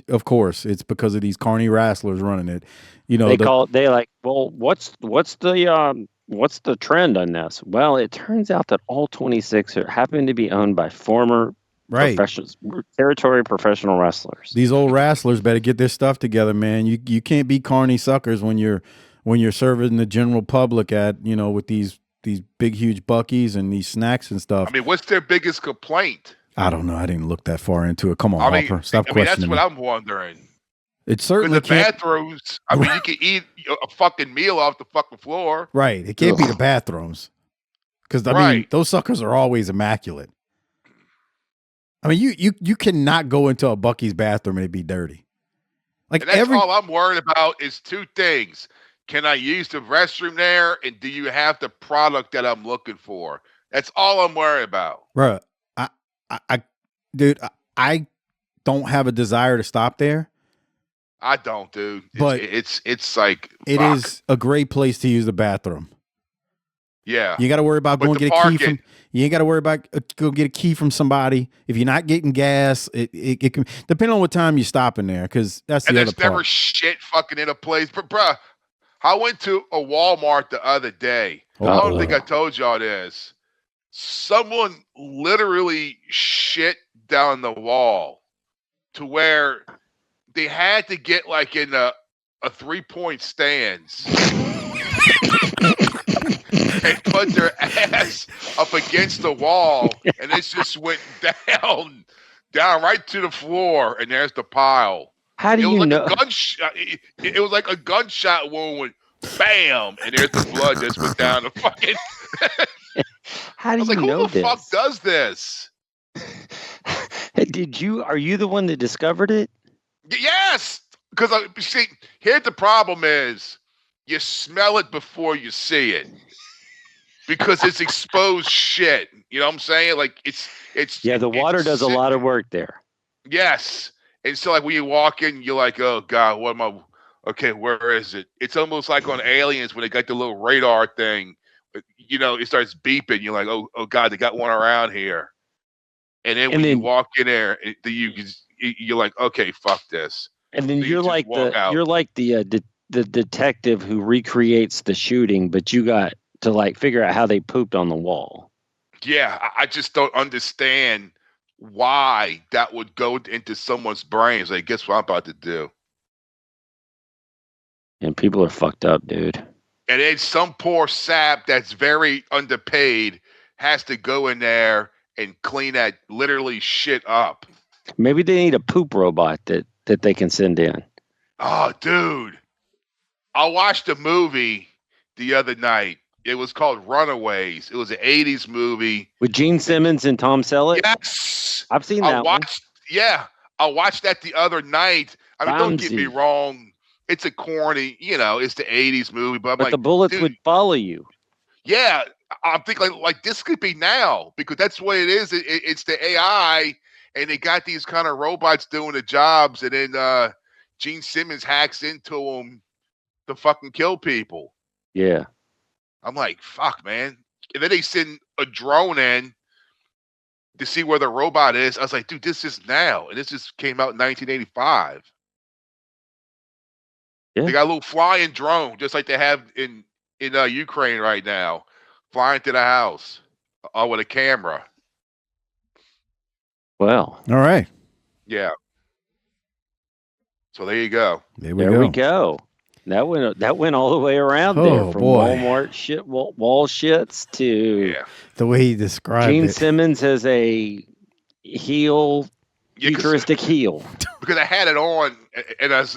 S5: of course, it's because of these carny wrestlers running it.
S6: What's the trend on this? Well, it turns out that all 26 happen to be owned by former territory professional wrestlers.
S5: These old wrestlers better get their stuff together, man. You can't be carny suckers when you're serving the general public at with these big huge Buc-ees and these snacks and stuff.
S2: I mean, what's their biggest complaint?
S5: I don't know. I didn't look that far into it. Come on, Harper. Stop questioning
S2: that's what
S5: me.
S2: I'm wondering.
S5: It certainly
S2: the bathrooms. I mean, you can eat a fucking meal off the fucking floor.
S5: Right. It can't be the bathrooms because I mean those suckers are always immaculate. I mean, you cannot go into a Buc-ee's bathroom and it be dirty.
S2: Like, and that's all I'm worried about is two things. Can I use the restroom there? And do you have the product that I'm looking for? That's all I'm worried about.
S5: Bruh, I don't have a desire to stop there.
S2: I don't, dude.
S5: But
S2: it's like
S5: it is a great place to use the bathroom.
S2: Yeah.
S5: You got to worry about going to get a key from. You ain't got to worry about go get a key from somebody. If you're not getting gas, it can depend on what time you're stopping there, because that's the other part.
S2: And there's never shit fucking in a place. But bruh, I went to a Walmart the other day. I don't think I told y'all this. Someone literally shit down the wall to where they had to get like in a 3-point stance and put their ass up against the wall, and it just went down right to the floor, and there's the pile.
S6: How do you know?
S2: It was like a gunshot wound went bam, and there's the blood just went down the fucking.
S6: How do you know this?
S2: Who the fuck does this?
S6: Are you the one that discovered it?
S2: Yes, because see, here's the problem is you smell it before you see it. Because it's exposed shit. You know what I'm saying? Like it's
S6: the water does a lot of work there.
S2: Yes. And so like when you walk in, you're like, oh God, what am I? Okay, where is it? It's almost like on Aliens when they got the little radar thing. It starts beeping. You're like, oh God, they got one around here. And then when you walk in there, you're like, okay, fuck this.
S6: And then you're like the detective who recreates the shooting, but you got to like figure out how they pooped on the wall.
S2: Yeah, I just don't understand why that would go into someone's brains. Like, guess what I'm about to do?
S6: And people are fucked up, dude.
S2: And then some poor sap that's very underpaid has to go in there and clean that literally shit up.
S6: Maybe they need a poop robot that they can send in.
S2: Oh, dude. I watched a movie the other night. It was called Runaways. It was an 80s movie.
S6: With Gene Simmons and Tom Selleck?
S2: Yes.
S6: I've seen that one.
S2: Yeah. I watched that the other night. I mean, don't get me wrong. It's a corny, it's the 80s movie. But
S6: the bullets would follow you.
S2: Yeah. I'm thinking like this could be now because that's what it is. It's the AI, and they got these kind of robots doing the jobs, and then Gene Simmons hacks into them to fucking kill people.
S6: Yeah.
S2: I'm like, fuck, man. And then they send a drone in to see where the robot is. I was like, dude, this is now. And this just came out in 1985.
S6: Yeah.
S2: They got a little flying drone, just like they have in Ukraine right now, flying to the house with a camera.
S6: Well.
S5: All right.
S2: Yeah. So there you go.
S5: There
S6: we go. That went all the way around there from Walmart shit, wall shits to
S5: the way he described
S6: Gene
S5: it.
S6: Simmons as a futuristic heel.
S2: Because I had it on, and I was,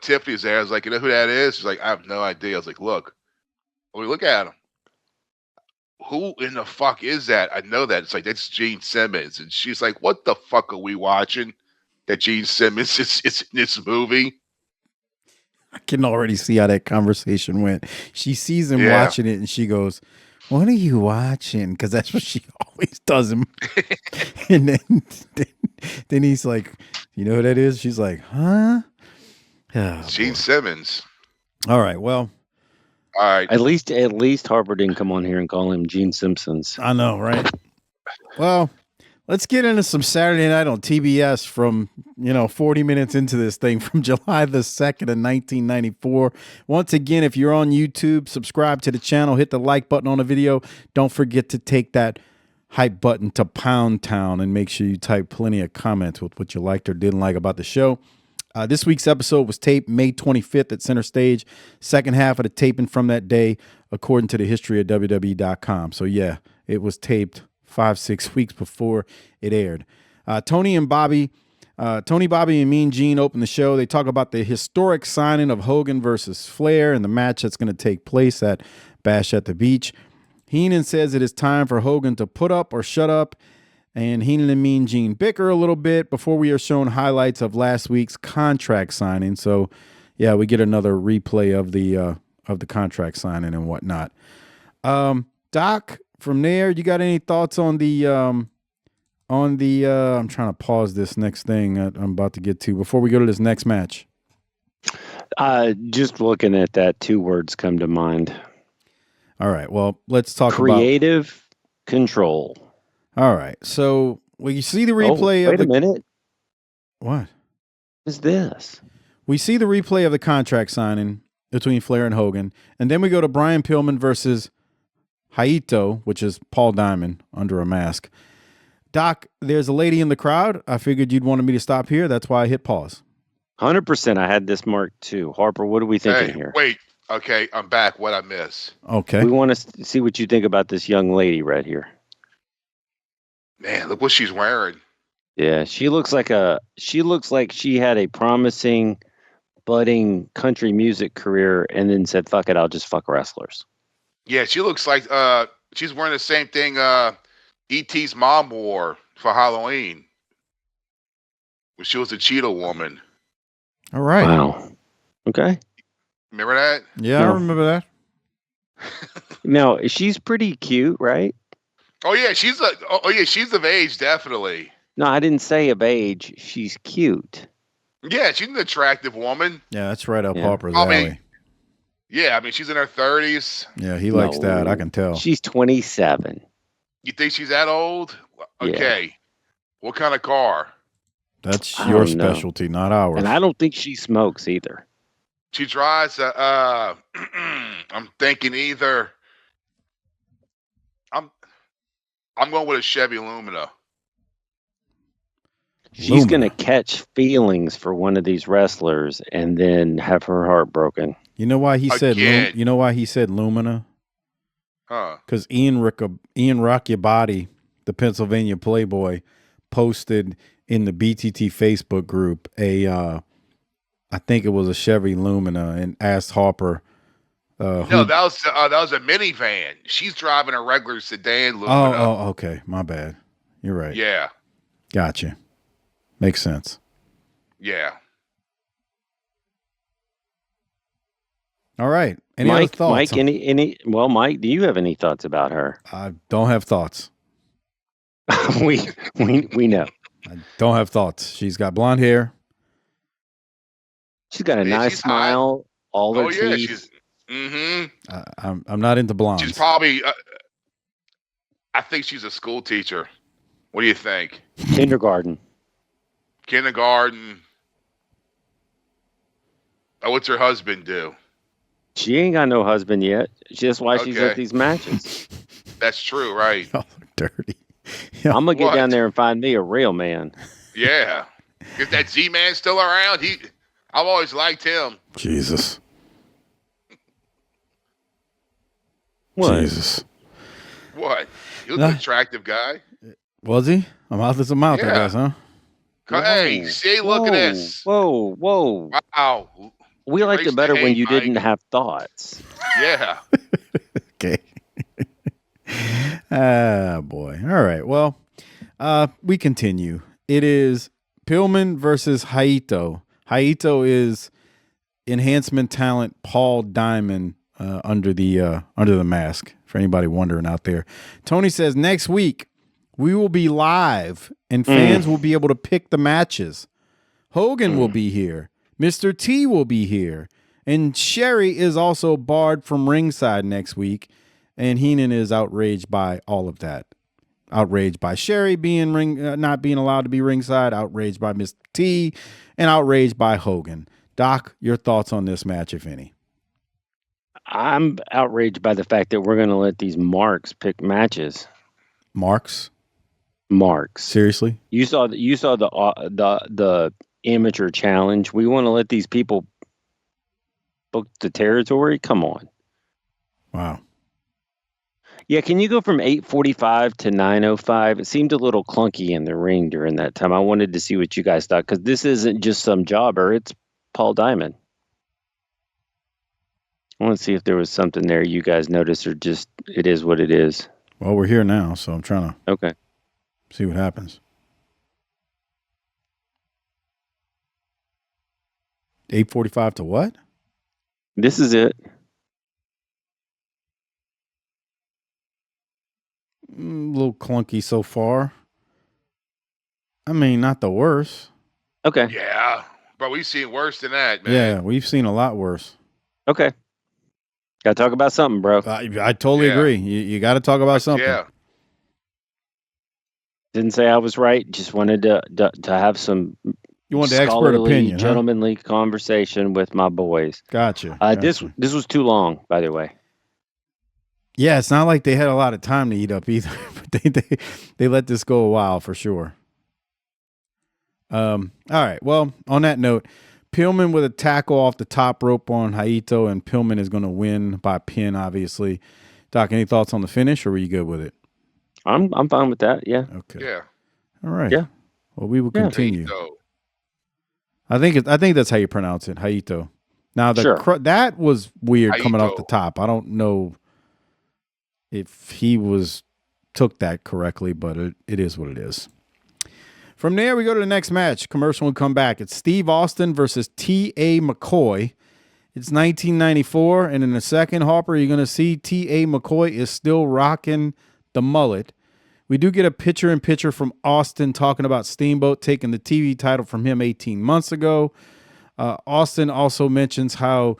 S2: Tiffany's there. I was like, you know who that is? She's like, I have no idea. I was like, look at him. Who in the fuck is that? I know that. It's like, that's Gene Simmons. And she's like, what the fuck are we watching? That Gene Simmons is in this movie.
S5: I can already see how that conversation went. She sees him watching it and she goes, what are you watching? Because that's what she always does him. And then he's like, you know who that is? She's like, huh? Oh,
S2: Gene Simmons.
S5: All right. Well.
S2: All right.
S6: At least Harper didn't come on here and call him Gene Simpsons.
S5: I know, right? Well, let's get into some Saturday Night on TBS from, 40 minutes into this thing from July the 2nd of 1994. Once again, if you're on YouTube, subscribe to the channel, hit the like button on the video. Don't forget to take that hype button to Pound Town and make sure you type plenty of comments with what you liked or didn't like about the show. This week's episode was taped May 25th at Center Stage. Second half of the taping from that day, according to the history of WWE.com. So, yeah, it was taped 5-6 weeks before it aired. Tony, Bobby, and Mean Gene open the show. They talk about the historic signing of Hogan versus Flair and the match that's going to take place at Bash at the Beach. Heenan says it is time for Hogan to put up or shut up, and Heenan and Mean Gene bicker a little bit before we are shown highlights of last week's contract signing. So, yeah, we get another replay of the contract signing and whatnot. Doc, from there, you got any thoughts on the I'm trying to pause this next thing I'm about to get to before we go to this next match.
S6: Just looking at that, 2 words come to mind.
S5: All right. Well, let's talk
S6: creative control.
S5: All right. So, you see the replay
S6: wait a minute.
S5: What
S6: is this?
S5: We see the replay of the contract signing between Flair and Hogan, and then we go to Brian Pillman versus Haito, which is Paul Diamond under a mask. Doc, there's a lady in the crowd. I figured you'd wanted me to stop here. That's why I hit pause.
S6: 100%. I had this marked too. Harper, what are we thinking here?
S2: Wait. Okay, I'm back. What'd I miss?
S5: Okay.
S6: We want to see what you think about this young lady right here.
S2: Man, look what she's wearing.
S6: Yeah, she looks like she had a promising, budding country music career and then said, fuck it, I'll just fuck wrestlers.
S2: Yeah, she looks like she's wearing the same thing E.T.'s mom wore for Halloween when she was a Cheetah Woman.
S5: All right.
S6: Wow. Okay.
S2: Remember that?
S5: Yeah, no. I remember that.
S6: No, she's pretty cute, right?
S2: Oh yeah, she's of age, definitely.
S6: No, I didn't say of age. She's cute.
S2: Yeah, she's an attractive woman.
S5: Yeah, that's right up Harper's alley.
S2: Yeah, I mean, she's in her 30s.
S5: Yeah, he likes that. I can tell.
S6: She's 27.
S2: You think she's that old? Okay. Yeah. What kind of car?
S5: That's your specialty, not ours.
S6: And I don't think she smokes either.
S2: She drives I'm thinking either I'm going with a Chevy Lumina.
S6: She's going to catch feelings for one of these wrestlers and then have her heart broken.
S5: You know why he said Lumina?
S2: Huh?
S5: Because Ian Ricaboni the Pennsylvania Playboy, posted in the BTT Facebook group I think it was a Chevy Lumina, and asked Harper.
S2: No, that was a minivan. She's driving a regular sedan Lumina.
S5: Oh, okay. My bad. You're right.
S2: Yeah.
S5: Gotcha. Makes sense.
S2: Yeah.
S5: All right. Any other thoughts?
S6: Mike, Mike, do you have any thoughts about her?
S5: I don't have thoughts.
S6: we know.
S5: I don't have thoughts. She's got blonde hair.
S6: She's got a nice smile.
S2: Hot.
S6: All her
S2: yeah,
S6: teeth.
S2: she's. Mm-hmm.
S5: I'm not into blondes.
S2: She's probably. I think she's a school teacher. What do you think?
S6: Kindergarten.
S2: Oh, what's her husband do?
S6: She ain't got no husband yet. That's why she's at these matches.
S2: That's true, right?
S5: Y'all are dirty.
S6: I'm gonna get down there and find me a real man.
S2: Yeah. Is that Z-Man still around? I've always liked him.
S5: Jesus.
S6: What?
S5: Jesus.
S2: What? He was an attractive guy.
S5: Was he? A mouth is a mouth, I
S2: Yeah.
S5: guess, huh?
S2: Hey, see, look at this.
S6: Whoa.
S2: Wow.
S6: We liked
S2: Erase
S6: it better
S2: the
S6: when
S2: hate,
S6: you
S2: Mike.
S6: didn't have thoughts.
S2: Yeah.
S5: Okay. Boy. All right. Well, we continue. It is Pillman versus Haito. Haito is enhancement talent Paul Diamond under the mask, for anybody wondering out there. Tony says next week we will be live and fans will be able to pick the matches. Hogan will be here. Mr. T will be here. And Sherri is also barred from ringside next week. And Heenan is outraged by all of that. Outraged by Sherri being not being allowed to be ringside. Outraged by Mr. T. And outraged by Hogan. Doc, your thoughts on this match, if any?
S6: I'm outraged by the fact that we're going to let these marks pick matches.
S5: Marks? Seriously?
S6: You saw the amateur challenge. We want to let these people book the territory? Come on.
S5: Wow.
S6: Yeah, can you go from 8:45 to 9:05? It seemed a little clunky in the ring during that time. I wanted to see what you guys thought, because this isn't just some jobber. It's Paul Diamond. I want to see if there was something there you guys noticed, or just it is what it is.
S5: Well, we're here now, so I'm trying to see what happens. 8:45 to what?
S6: This is it.
S5: A little clunky so far. I mean, not the worst.
S6: Okay.
S2: Yeah. But we've seen worse than that, man.
S5: Yeah, we've seen a lot worse.
S6: Okay. Got to talk about something, bro.
S5: I totally agree. You got to talk about something.
S2: Yeah.
S6: Didn't say I was right. Just wanted to have some.
S5: You want the expert opinion,
S6: gentlemanly conversation with my boys.
S5: Gotcha.
S6: This was too long, by the way.
S5: Yeah, it's not like they had a lot of time to eat up either. But they let this go a while for sure. All right. Well, on that note, Pillman with a tackle off the top rope on Haito, and Pillman is going to win by pin, obviously. Doc, any thoughts on the finish, or were you good with it?
S6: I'm fine with that. Yeah.
S5: Okay.
S2: Yeah.
S5: All right.
S6: Yeah.
S5: Well, we will continue.
S2: Haito.
S5: I think that's how you pronounce it, Haito. Now that was weird coming off the top. I don't know if he took that correctly, but it is what it is. From there, we go to the next match. Commercial will come back. It's Steve Austin versus T.A. McCoy. It's 1994, and in a second, Harper, you're going to see T.A. McCoy is still rocking the mullet. We do get a picture-in-picture from Austin talking about Steamboat taking the TV title from him 18 months ago. Austin also mentions how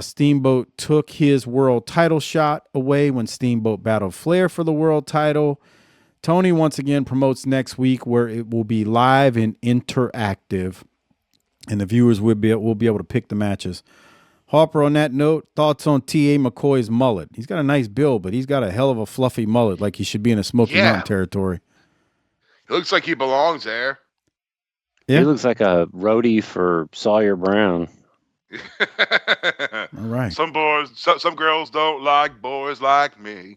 S5: Steamboat took his world title shot away when Steamboat battled Flair for the world title. Tony once again promotes next week, where it will be live and interactive, and the viewers will be able to pick the matches. Harper, on that note, thoughts on T.A. McCoy's mullet? He's got a nice build, but he's got a hell of a fluffy mullet, like he should be in a Smoky Mountain territory.
S2: It looks like he belongs there.
S5: Yeah.
S6: He looks like a roadie for Sawyer Brown.
S5: All right.
S2: Some girls don't like boys like me.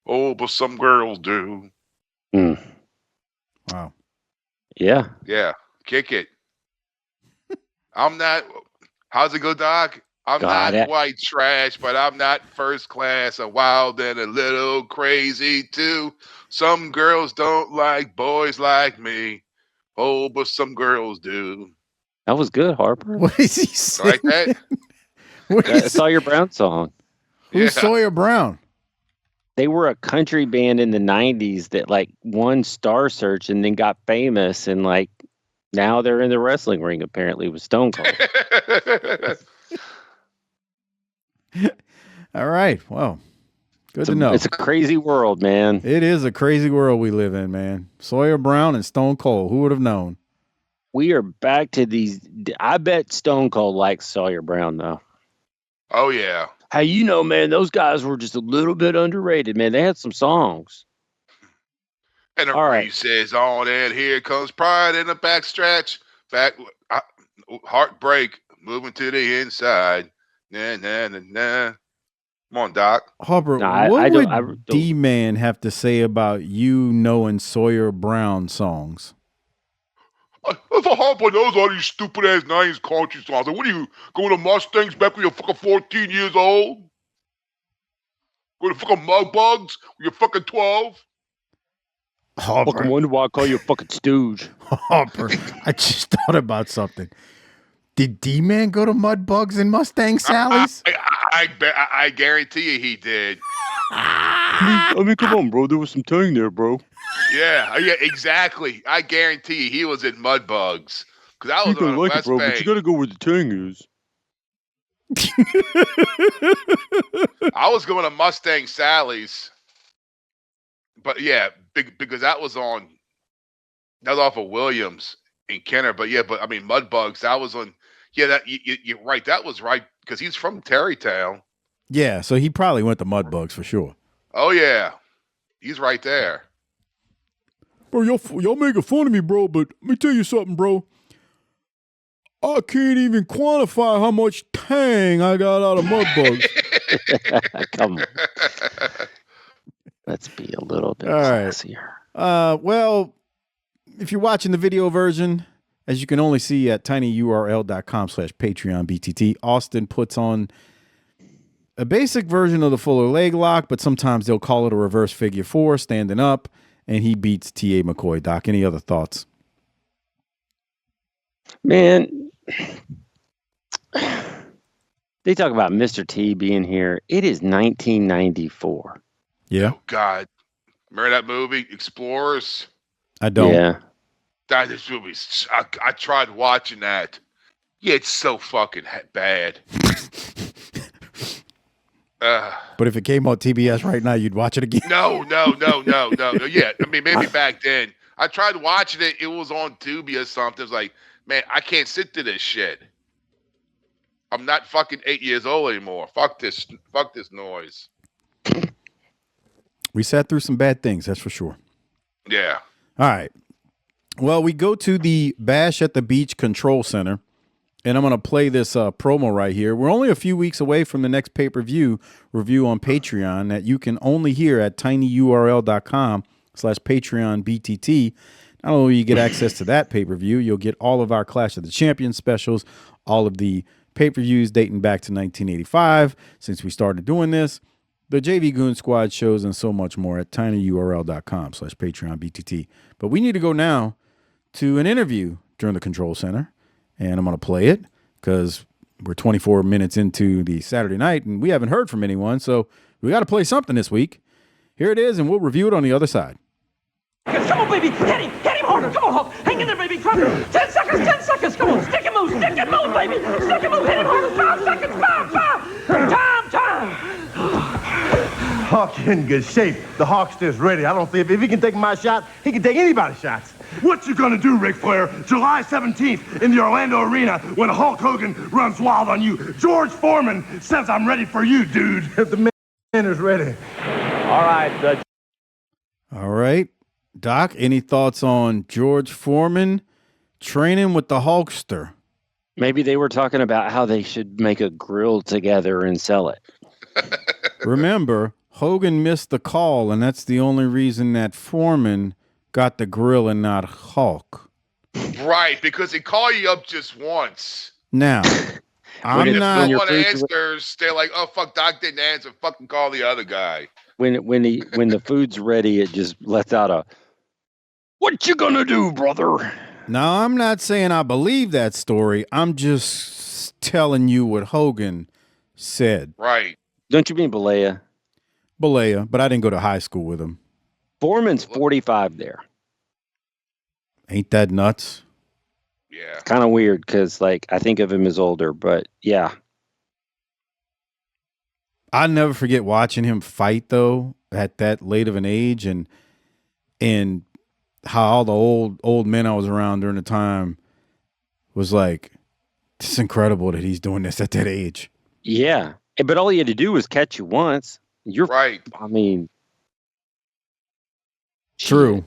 S2: Oh, but some girls do.
S5: Wow.
S6: Yeah.
S2: Yeah, kick it. I'm not. How's it go, Doc? I'm
S6: Got
S2: not
S6: it.
S2: white trash, but I'm not first class. I'm wild and a little crazy too. Some girls don't like boys like me. Oh, but some girls do.
S6: That was good, Harper.
S5: What is he
S2: You
S5: saying?
S2: like that?
S5: What is
S6: Sawyer Brown song.
S5: Who's
S2: Yeah.
S5: Sawyer Brown?
S6: They were a country band in the 90s that like won Star Search and then got famous, and like now they're in the wrestling ring apparently with Stone Cold.
S5: All right. Well, good to know.
S6: It's a crazy world, man.
S5: It is a crazy world we live in, man. Sawyer Brown and Stone Cold. Who would have known?
S6: We are back to these. I bet Stone Cold likes Sawyer Brown, though.
S2: Oh yeah.
S6: Hey, you know, man, those guys were just a little bit underrated, man. They had some songs.
S2: And the
S6: All right.
S2: race is on, and here comes pride in the backstretch. Heartbreak, moving to the inside. Nah, nah, nah, nah. Come on, Doc.
S5: Harper,
S6: No,
S5: what
S6: I
S5: would
S6: don't-
S5: D-Man have to say about you knowing Sawyer Brown songs?
S2: If a Harper knows all these stupid ass 90s country songs, like, what are you going to Mustangs back when you're fucking 14 years old? Going to fucking Mudbugs when you're fucking 12?
S6: Fucking wonder why I call you a fucking stooge.
S5: Harper, I just thought about something. Did D-Man go to Mudbugs and Mustang Sally's?
S2: I guarantee you he did.
S6: I mean, come on, bro. There was some tang there, bro.
S2: Yeah, exactly. I guarantee you he was in Mudbugs. Because I was on West Bank.
S6: to go where the tang is.
S2: I was going to Mustang Sally's. But yeah, because that was off of Williams in Kenner. But yeah, I mean Mudbugs, that was on. Yeah, that you're right. That was right because he's from Terrytown.
S5: Yeah, so he probably went to Mudbugs for sure.
S2: Oh yeah, he's right there.
S5: Bro, y'all making fun of me, bro, but let me tell you something, bro. I can't even quantify how much tang I got out of Mudbugs.
S6: Come on. Let's be a little bit
S5: All right.
S6: classier.
S5: Well, if you're watching the video version, as you can only see at tinyurl.com/PatreonBTT, Austin puts on a basic version of the Fuller leg lock, but sometimes they'll call it a reverse figure four, standing up, and he beats T.A. McCoy. Doc, any other thoughts?
S6: Man, they talk about Mr. T being here. It is 1994.
S5: Yeah,
S2: God, remember that movie Explorers?
S5: I don't.
S6: Yeah.
S2: This movie. I tried watching that. Yeah, it's so fucking bad.
S5: But if it came on TBS right now, you'd watch it again.
S2: No. Yeah, I mean, maybe back then. I tried watching it. It was on Tubi or something. It was like, man, I can't sit through this shit. I'm not fucking 8 years old anymore. Fuck this noise.
S5: We sat through some bad things, that's for sure.
S2: Yeah.
S5: All right. Well, we go to the Bash at the Beach Control Center, and I'm going to play this promo right here. We're only a few weeks away from the next pay-per-view review on Patreon that you can only hear at tinyurl.com/PatreonBTT. Not only will you get access to that pay-per-view, you'll get all of our Clash of the Champions specials, all of the pay-per-views dating back to 1985 since we started doing this, the JV Goon Squad shows, and so much more at tinyurl.com/PatreonBTT. But we need to go now to an interview during the Control Center, and I'm going to play it because we're 24 minutes into the Saturday night, and we haven't heard from anyone, so we got to play something this week. Here it is, and we'll review it on the other side.
S7: Come on, baby. Hit him harder. Come on, Hulk. Hang in there, baby. 10 seconds. Come on. Stick and move, baby. Stick and move. Hit him harder. 5 seconds. 5. Time.
S8: Hawk in good shape. The Hawkster's ready. I don't think if he can take my shot, he can take anybody's shots.
S9: What you gonna do, Ric Flair? July 17th in the Orlando Arena when Hulk Hogan runs wild on you. George Forman says I'm ready for you, dude.
S8: If the man is ready.
S5: All right. Doc, any thoughts on George Foreman training with the Hulkster?
S6: Maybe they were talking about how they should make a grill together and sell it.
S5: Remember, Hogan missed the call, and that's the only reason that Foreman got the grill and not Hulk.
S2: Right, because they call you up just once.
S5: Now, I'm
S2: If
S5: not.
S2: no one answers, they're like, "Oh fuck, Doc didn't answer. Fucking call the other guy."
S6: When the food's ready, it just lets out a, "What you gonna do, brother?"
S5: Now, I'm not saying I believe that story. I'm just telling you what Hogan said.
S2: Right.
S6: Don't you mean Balea?
S5: Balea, but I didn't go to high school with him.
S6: Foreman's 45 there.
S5: Ain't that nuts?
S2: Yeah.
S6: Kind of weird because, like, I think of him as older, but yeah.
S5: I'll never forget watching him fight, though, at that late of an age, and how all the old men I was around during the time was like, it's incredible that he's doing this at that age.
S6: Yeah. But all he had to do was catch you once. You're
S2: right.
S6: I mean,
S5: true.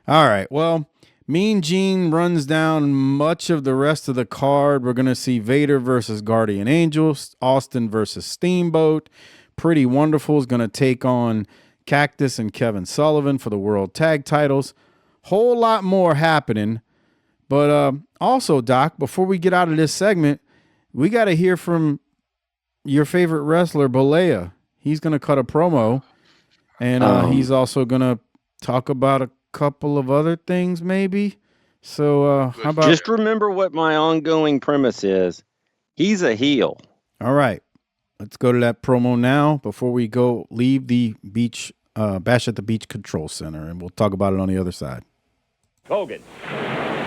S5: All right. Well, Mean Gene runs down much of the rest of the card. We're going to see Vader versus Guardian Angel, Austin versus Steamboat. Pretty Wonderful is going to take on Cactus and Kevin Sullivan for the World Tag Titles. Whole lot more happening. But also, Doc, before we get out of this segment, we got to hear from your favorite wrestler, Balea. He's going to cut a promo, and he's also going to talk about a couple of other things, maybe. So how about...
S6: Just remember what my ongoing premise is. He's a heel.
S5: All right. Let's go to that promo now before we go leave the beach, Bash at the Beach Control Center, and we'll talk about it on the other side.
S4: Hogan.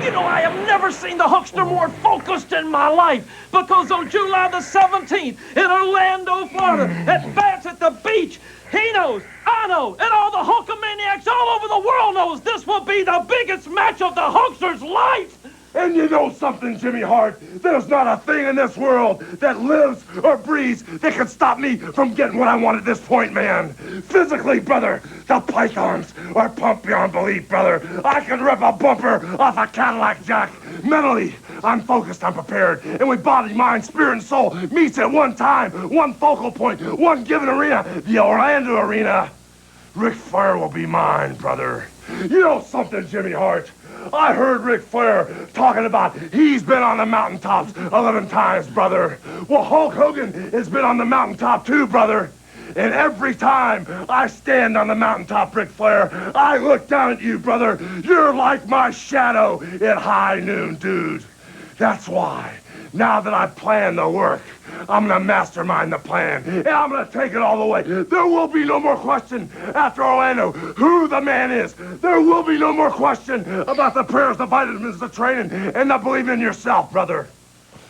S4: You know, I have never seen the Hulkster more focused in my life, because on July the 17th in Orlando, Florida, at Bash at the Beach, he knows, I know, and all the Hulkamaniacs all over the world knows this will be the biggest match of the Hulkster's life.
S9: And you know something, Jimmy Hart? There's not a thing in this world that lives or breathes that can stop me from getting what I want at this point, man. Physically, brother, the pythons are pumped beyond belief, brother. I can rip a bumper off a Cadillac Jack. Mentally, I'm focused, I'm prepared. And with body, mind, spirit, and soul meets at one time, one focal point, one given arena, the Orlando Arena. Ric Flair will be mine, brother. You know something, Jimmy Hart? I heard Ric Flair talking about he's been on the mountaintops 11 times, brother. Well, Hulk Hogan has been on the mountaintop too, brother. And every time I stand on the mountaintop, Ric Flair, I look down at you, brother. You're like my shadow at high noon, dude. That's why, now that I've planned the work, I'm going to mastermind the plan, and I'm going to take it all the way. There will be no more question after Orlando who the man is. There will be no more question about the prayers, the vitamins, the training, and the believing in yourself, brother.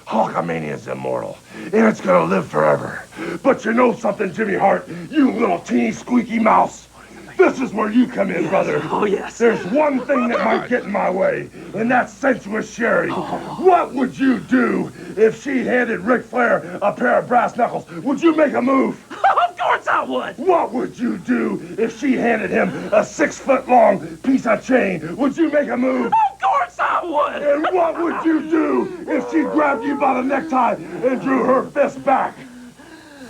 S9: Hulkamania is immortal, and it's going to live forever. But you know something, Jimmy Hart, you little teeny squeaky mouse. This is where you come in, brother.
S4: Oh, yes.
S9: There's one thing that might get in my way, and that's sensuous Sherri. What would you do if she handed Ric Flair a pair of brass knuckles? Would you make a move?
S4: Of course I would.
S9: What would you do if she handed him a 6-foot-long piece of chain? Would you make a move?
S4: Of course I would.
S9: And what would you do if she grabbed you by the necktie and drew her fist back?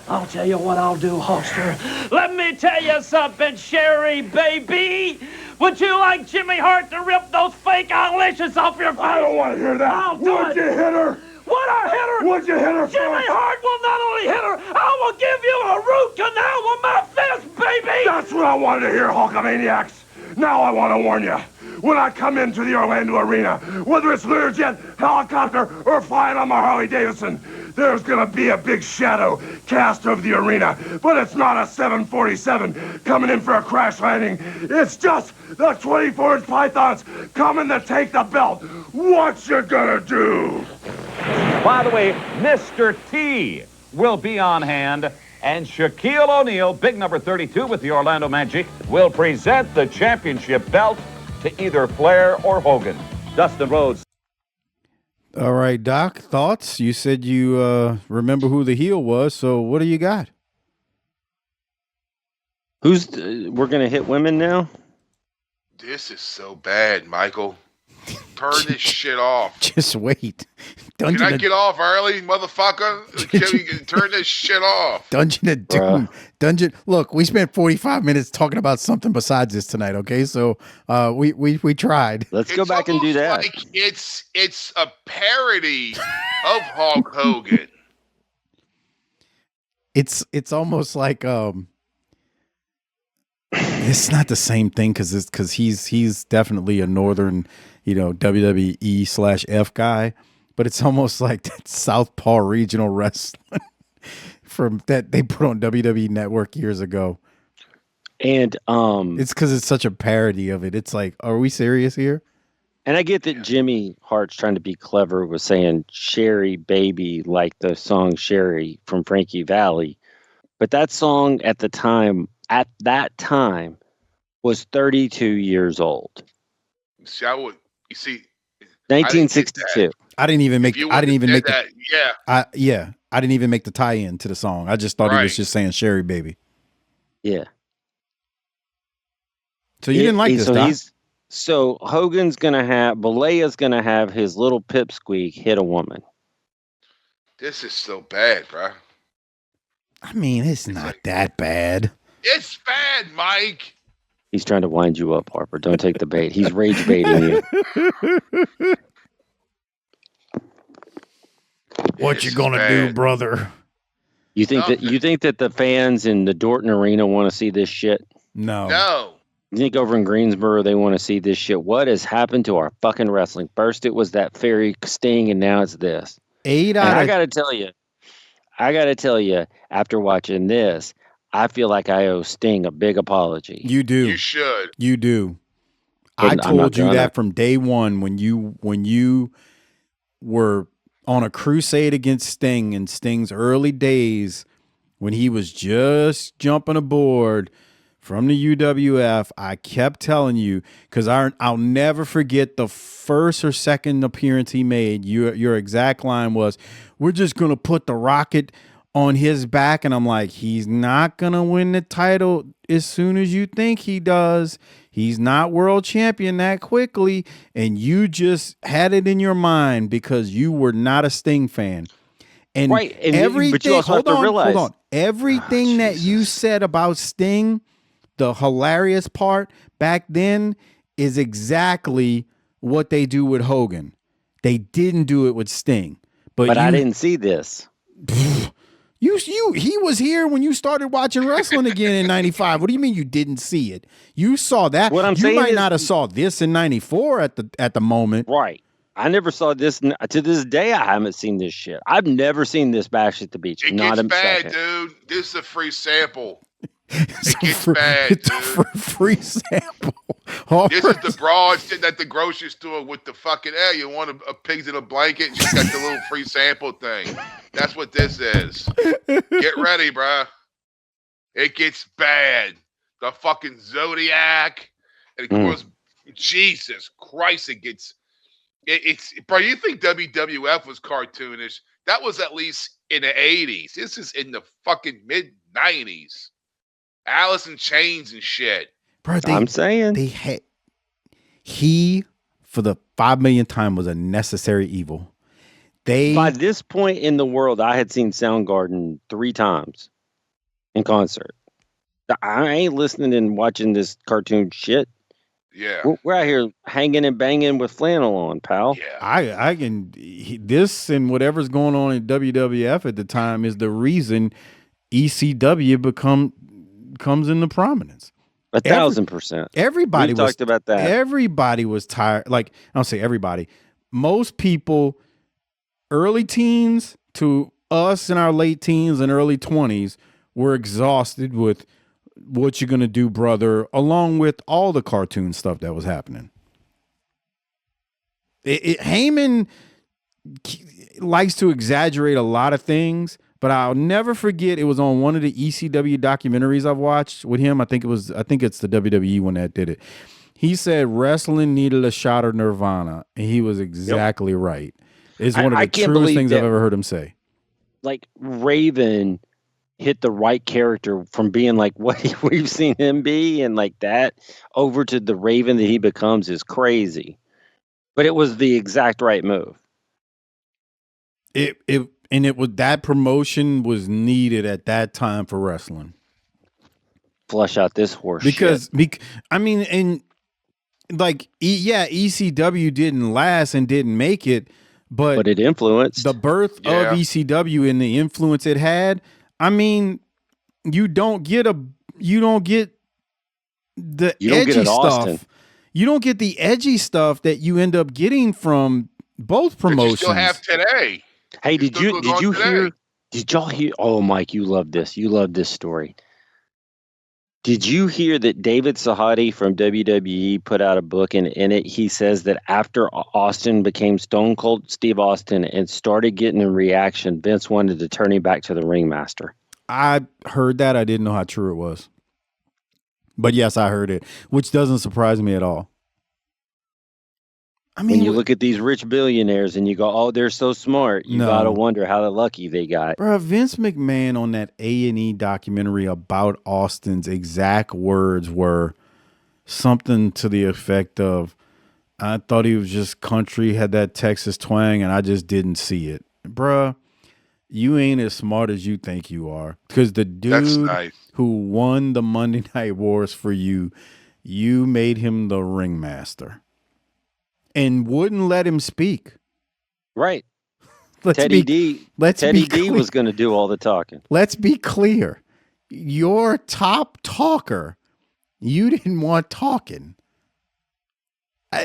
S4: I'll tell you what I'll do, Hulkster. Let me tell you something, Sherri, baby. Would you like Jimmy Hart to rip those fake eyelashes off your face?
S9: I don't want to hear that.
S4: I'll do
S9: Would
S4: it.
S9: you hit her?
S4: Would I hit her?
S9: Would you hit her
S4: Jimmy
S9: first?
S4: Hart will not only hit her, I will give you a root canal with my fist, baby.
S9: That's what I wanted to hear, Hulkamaniacs. Now I want to warn you. When I come into the Orlando Arena, whether it's Learjet, helicopter, or flying on my Harley Davidson, there's going to be a big shadow cast over the arena. But it's not a 747 coming in for a crash landing. It's just the 24-inch pythons coming to take the belt. What you gonna do?
S10: By the way, Mr. T will be on hand, and Shaquille O'Neal, big number 32 with the Orlando Magic, will present the championship belt to either Flair or Hogan. Dustin Rhodes.
S5: All right, Doc, thoughts? You said you remember who the heel was, so what do you got?
S6: We're going to hit women now?
S2: This is so bad, Michael. Turn this shit off.
S5: Just wait.
S2: Can I get off early, motherfucker? Can we turn this shit off?
S5: Dungeon of Doom. Dungeon. Look, we spent 45 minutes talking about something besides this tonight. Okay, so we tried.
S6: Let's go back and do that.
S2: Like it's a parody of Hulk Hogan.
S5: It's almost like it's not the same thing because he's definitely a northern, WWE/F guy, but it's almost like that Southpaw regional wrestling from that they put on WWE Network years ago.
S6: And
S5: it's because it's such a parody of it. It's like, are we serious here?
S6: And I get that Jimmy Hart's trying to be clever with saying Sherry Baby, like the song Sherry from Frankie Valli. But that song at that time was 32 years old.
S2: See,
S6: 1962.
S5: I didn't even make
S2: that.
S5: I didn't even make the tie-in to the song. I just thought he was just saying Sherry Baby.
S6: Yeah.
S5: So you didn't like this, Doc?
S6: So Hogan's Balea's gonna have his little pipsqueak hit a woman.
S2: This is so bad, bro.
S5: I mean, it's not that bad.
S2: It's bad, Mike.
S6: He's trying to wind you up, Harper. Don't take the bait. He's rage baiting you.
S5: What you gonna do, brother?
S6: You think that the fans in the Dorton Arena want to see this shit?
S2: No.
S6: You think over in Greensboro they want to see this shit? What has happened to our fucking wrestling? First it was that fairy Sting, and now it's this. I gotta tell you, after watching this, I feel like I owe Sting a big apology.
S5: You do.
S2: You should.
S5: You do. I told you that from day one when you were on a crusade against Sting in Sting's early days when he was just jumping aboard from the UWF. I kept telling you, because I'll never forget the first or second appearance he made. Your exact line was, "We're just going to put the Rocket on his back." And I'm like, he's not going to win the title as soon as you think he does. He's not world champion that quickly. And you just had it in your mind because you were not a Sting fan. And
S6: right. And
S5: everything,
S6: but you also have to realize,
S5: hold on. Everything that you said about Sting, the hilarious part back then, is exactly what they do with Hogan. They didn't do it with Sting. But
S6: I didn't see this.
S5: He was here when you started watching wrestling again in 95. What do you mean you didn't see it? You saw that.
S6: What I'm
S5: you
S6: saying
S5: might
S6: is,
S5: not have saw this in 94 at the moment.
S6: Right. I never saw this. To this day, I haven't seen this shit. I've never seen this Bash at the Beach.
S2: It
S6: not
S2: gets
S6: a
S2: bad,
S6: second.
S2: dude. This is a free sample.
S5: It's
S2: it gets bad,
S5: it's
S2: dude.
S5: a free sample.
S2: This is the broad sitting at the grocery store with the fucking, you want a pigs in a blanket? She's got the little free sample thing. That's what this is. Get ready, bruh. It gets bad. The fucking Zodiac. And of course, Jesus Christ, it's bro, you think WWF was cartoonish? That was at least in the 80s. This is in the fucking mid-90s. Alice in Chains and shit.
S5: Bro,
S6: I'm saying
S5: he for the 5 millionth time was a necessary evil.
S6: By this point in the world, I had seen Soundgarden 3 times in concert. I ain't listening and watching this cartoon shit.
S2: Yeah,
S6: we're out here hanging and banging with flannel on, pal.
S2: Yeah,
S5: I can. This and whatever's going on in WWF at the time is the reason ECW comes into prominence.
S6: 1,000%.
S5: Everybody was
S6: talked about that.
S5: Everybody was tired. Like, I don't say everybody. Most people, early teens to us in our late teens and early 20s, were exhausted with what you're gonna do, brother, along with all the cartoon stuff that was happening. Heyman likes to exaggerate a lot of things, but I'll never forget, it was on one of the ECW documentaries I've watched with him. I think it's the WWE one that did it. He said wrestling needed a shot of Nirvana, and he was exactly right. It's one of the truest things I've ever heard him say.
S6: Like, Raven hit the right character from being like what we've seen him be, and like that over to the Raven that he becomes is crazy. But it was the exact right move.
S5: That promotion was needed at that time for wrestling.
S6: Flush out this horse
S5: because
S6: shit.
S5: ECW didn't last and didn't make it, but
S6: it influenced
S5: the birth of ECW and the influence it had. I mean, you don't get the edgy stuff. You don't get the edgy stuff that you end up getting from both promotions.
S2: That you still have today.
S6: Hey, did y'all hear? Oh, Mike, you love this. You love this story. Did you hear that David Sahadi from WWE put out a book, and in it he says that after Austin became Stone Cold Steve Austin and started getting a reaction, Vince wanted to turn him back to the ringmaster?
S5: I heard that. I didn't know how true it was. But yes, I heard it, which doesn't surprise me at all. I mean,
S6: when you look at these rich billionaires and you go, oh, they're so smart, you got to wonder how lucky they got.
S5: Bro, Vince McMahon on that A&E documentary about Austin's exact words were something to the effect of, I thought he was just country, had that Texas twang, and I just didn't see it. Bruh, you ain't as smart as you think you are. Because the dude who won the Monday Night Wars for you, you made him the ringmaster. And wouldn't let him speak.
S6: Right. Teddy D was going to do all the talking.
S5: Let's be clear. Your top talker, you didn't want talking.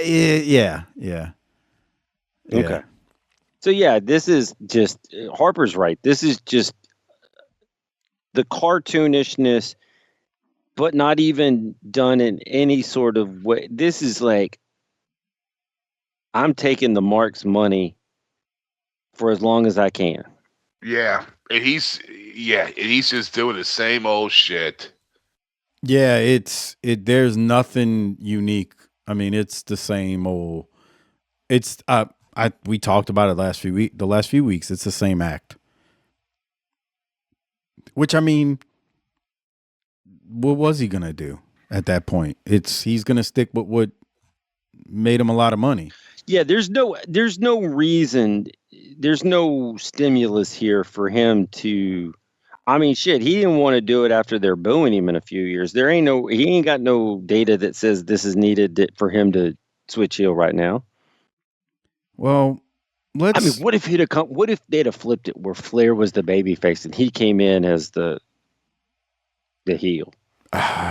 S5: Yeah.
S6: Okay. So, yeah, this is just, Harper's right. This is just the cartoonishness, but not even done in any sort of way. This is like, I'm taking the Mark's money for as long as I can.
S2: Yeah. And he's just doing the same old shit.
S5: Yeah, there's nothing unique. I mean, it's the same old. It's we talked about it the last few weeks. It's the same act. Which, I mean, what was he gonna do at that point? He's gonna stick with what made him a lot of money.
S6: Yeah, there's no reason, there's no stimulus here for him to. I mean, shit, he didn't want to do it after they're booing him in a few years. He ain't got no data that says this is needed for him to switch heel right now.
S5: Well,
S6: what if they'd have flipped it where Flair was the babyface and he came in as the heel?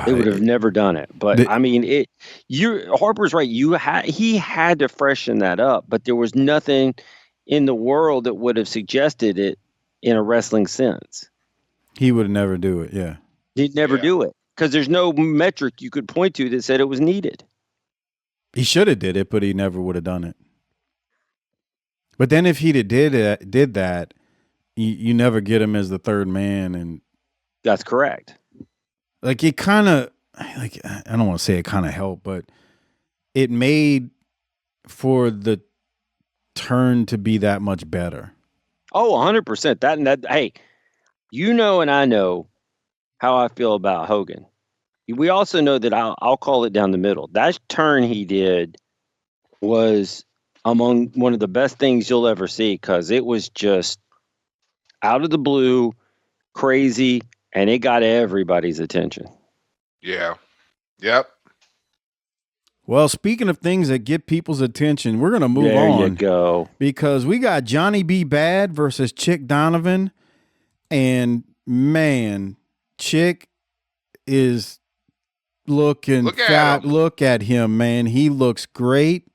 S6: They would have never done it. But I mean, Harper's right. He had to freshen that up, but there was nothing in the world that would have suggested it in a wrestling sense.
S5: He would never do it. Yeah,
S6: he'd never do it because there's no metric you could point to that said it was needed.
S5: He should have did it, but he never would have done it. But then if he did that, you never get him as the third man, and
S6: that's correct.
S5: Like it kind of, I don't want to say it kind of helped, but it made for the turn to be that much better.
S6: Oh, 100%. That. Hey, you know, and I know how I feel about Hogan. We also know that I'll call it down the middle. That turn he did was among one of the best things you'll ever see because it was just out of the blue, crazy. And it got everybody's attention.
S2: Yeah. Yep.
S5: Well, speaking of things that get people's attention, we're going to move on.
S6: There you go.
S5: Because we got Johnny B. Bad versus Chick Donovan. And, man, Chick is looking fat. Look at him, man. He looks great.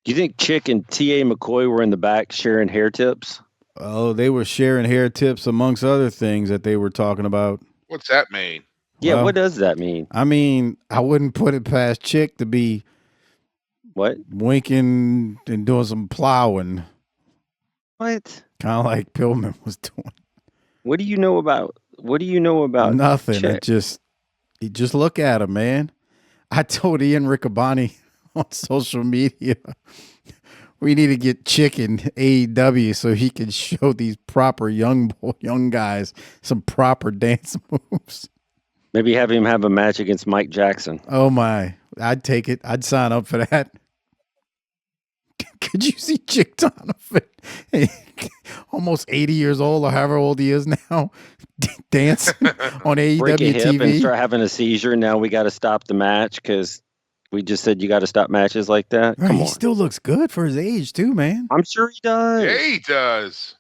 S6: Do you think Chick and T.A. McCoy were in the back sharing hair tips?
S5: Oh, they were sharing hair tips amongst other things that they were talking about.
S2: What's that mean?
S6: Yeah, well, what does that mean?
S5: I mean, I wouldn't put it past Chick to be winking and doing some plowing.
S6: What?
S5: Kind of like Pillman was doing.
S6: What do you know about
S5: nothing?
S6: Chick?
S5: You just look at him, man. I told Ian Ricaboni on social media. We need to get Chick in AEW so he can show these proper young guys some proper dance moves.
S6: Maybe have him have a match against Mike Jackson.
S5: Oh my, I'd take it. I'd sign up for that. Could you see Chick Donovan, almost 80 years old or however old he is now, dancing on AEW
S6: Break a hip and
S5: TV?
S6: start having a seizure. Now we got to stop the match because we just said you got to stop matches like that.
S5: Right,
S6: Come
S5: he
S6: on.
S5: still looks good for his age too, man.
S6: I'm sure he does.
S2: Yeah, he does.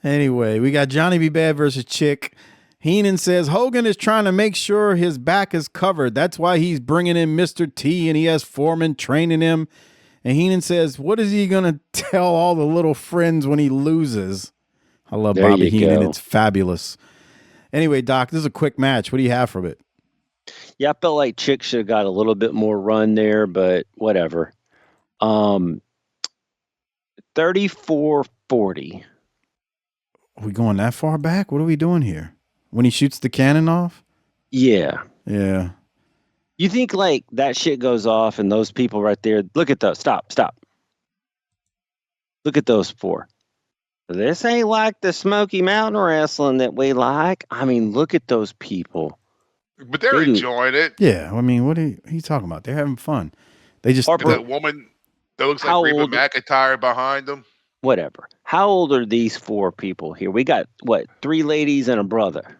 S5: Anyway, we got Johnny B. Bad versus Chick. Heenan says Hogan is trying to make sure his back is covered. That's why he's bringing in Mr. T and he has Foreman training him. And Heenan says, what is he going to tell all the little friends when he loses? I love
S6: There
S5: Bobby
S6: you
S5: Heenan.
S6: go.
S5: It's fabulous. Anyway, Doc, this is a quick match. What do you have from it?
S6: Yeah, I felt like Chick should have got a little bit more run there, but whatever. 34-40.
S5: Are we going that far back? What are we doing here? When he shoots the cannon off?
S6: Yeah.
S5: Yeah.
S6: You think like that shit goes off and those people right there, look at those. Stop. Look at those four. This ain't like the Smoky Mountain wrestling that we like. I mean, look at those people.
S2: But they're enjoying it.
S5: Yeah. I mean, what are you talking about? They're having fun. They just
S2: That woman that looks like Reba McEntire behind them.
S6: Whatever. How old are these four people here? We got, what, 3 ladies and a brother.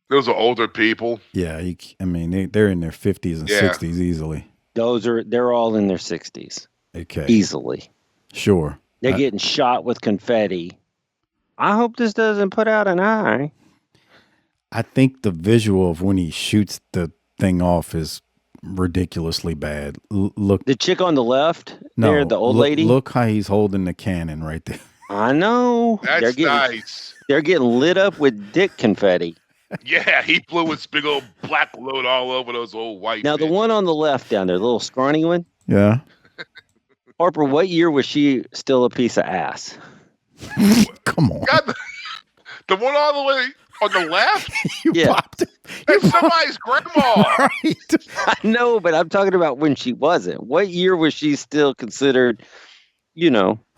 S2: Those are older people.
S5: Yeah, I mean, they're in their 50s and 60s easily.
S6: They're all in their 60s.
S5: Okay.
S6: Easily.
S5: Sure.
S6: They're getting shot with confetti. I hope this doesn't put out an eye.
S5: I think the visual of when he shoots the thing off is ridiculously bad. Look.
S6: The chick on the left there, the old lady.
S5: Look how he's holding the cannon right there.
S6: I know.
S2: That's nice.
S6: They're getting lit up with dick confetti.
S2: Yeah, he blew his big old black load all over those old white.
S6: Now, the one on the left down there, the little scrawny one.
S5: Yeah.
S6: Harper, what year was she still a piece of ass?
S5: Come on.
S2: God, the one all the way on the left?
S5: Popped it.
S2: That's somebody's grandma.
S5: Right.
S6: I know, but I'm talking about when she wasn't. What year was she still considered,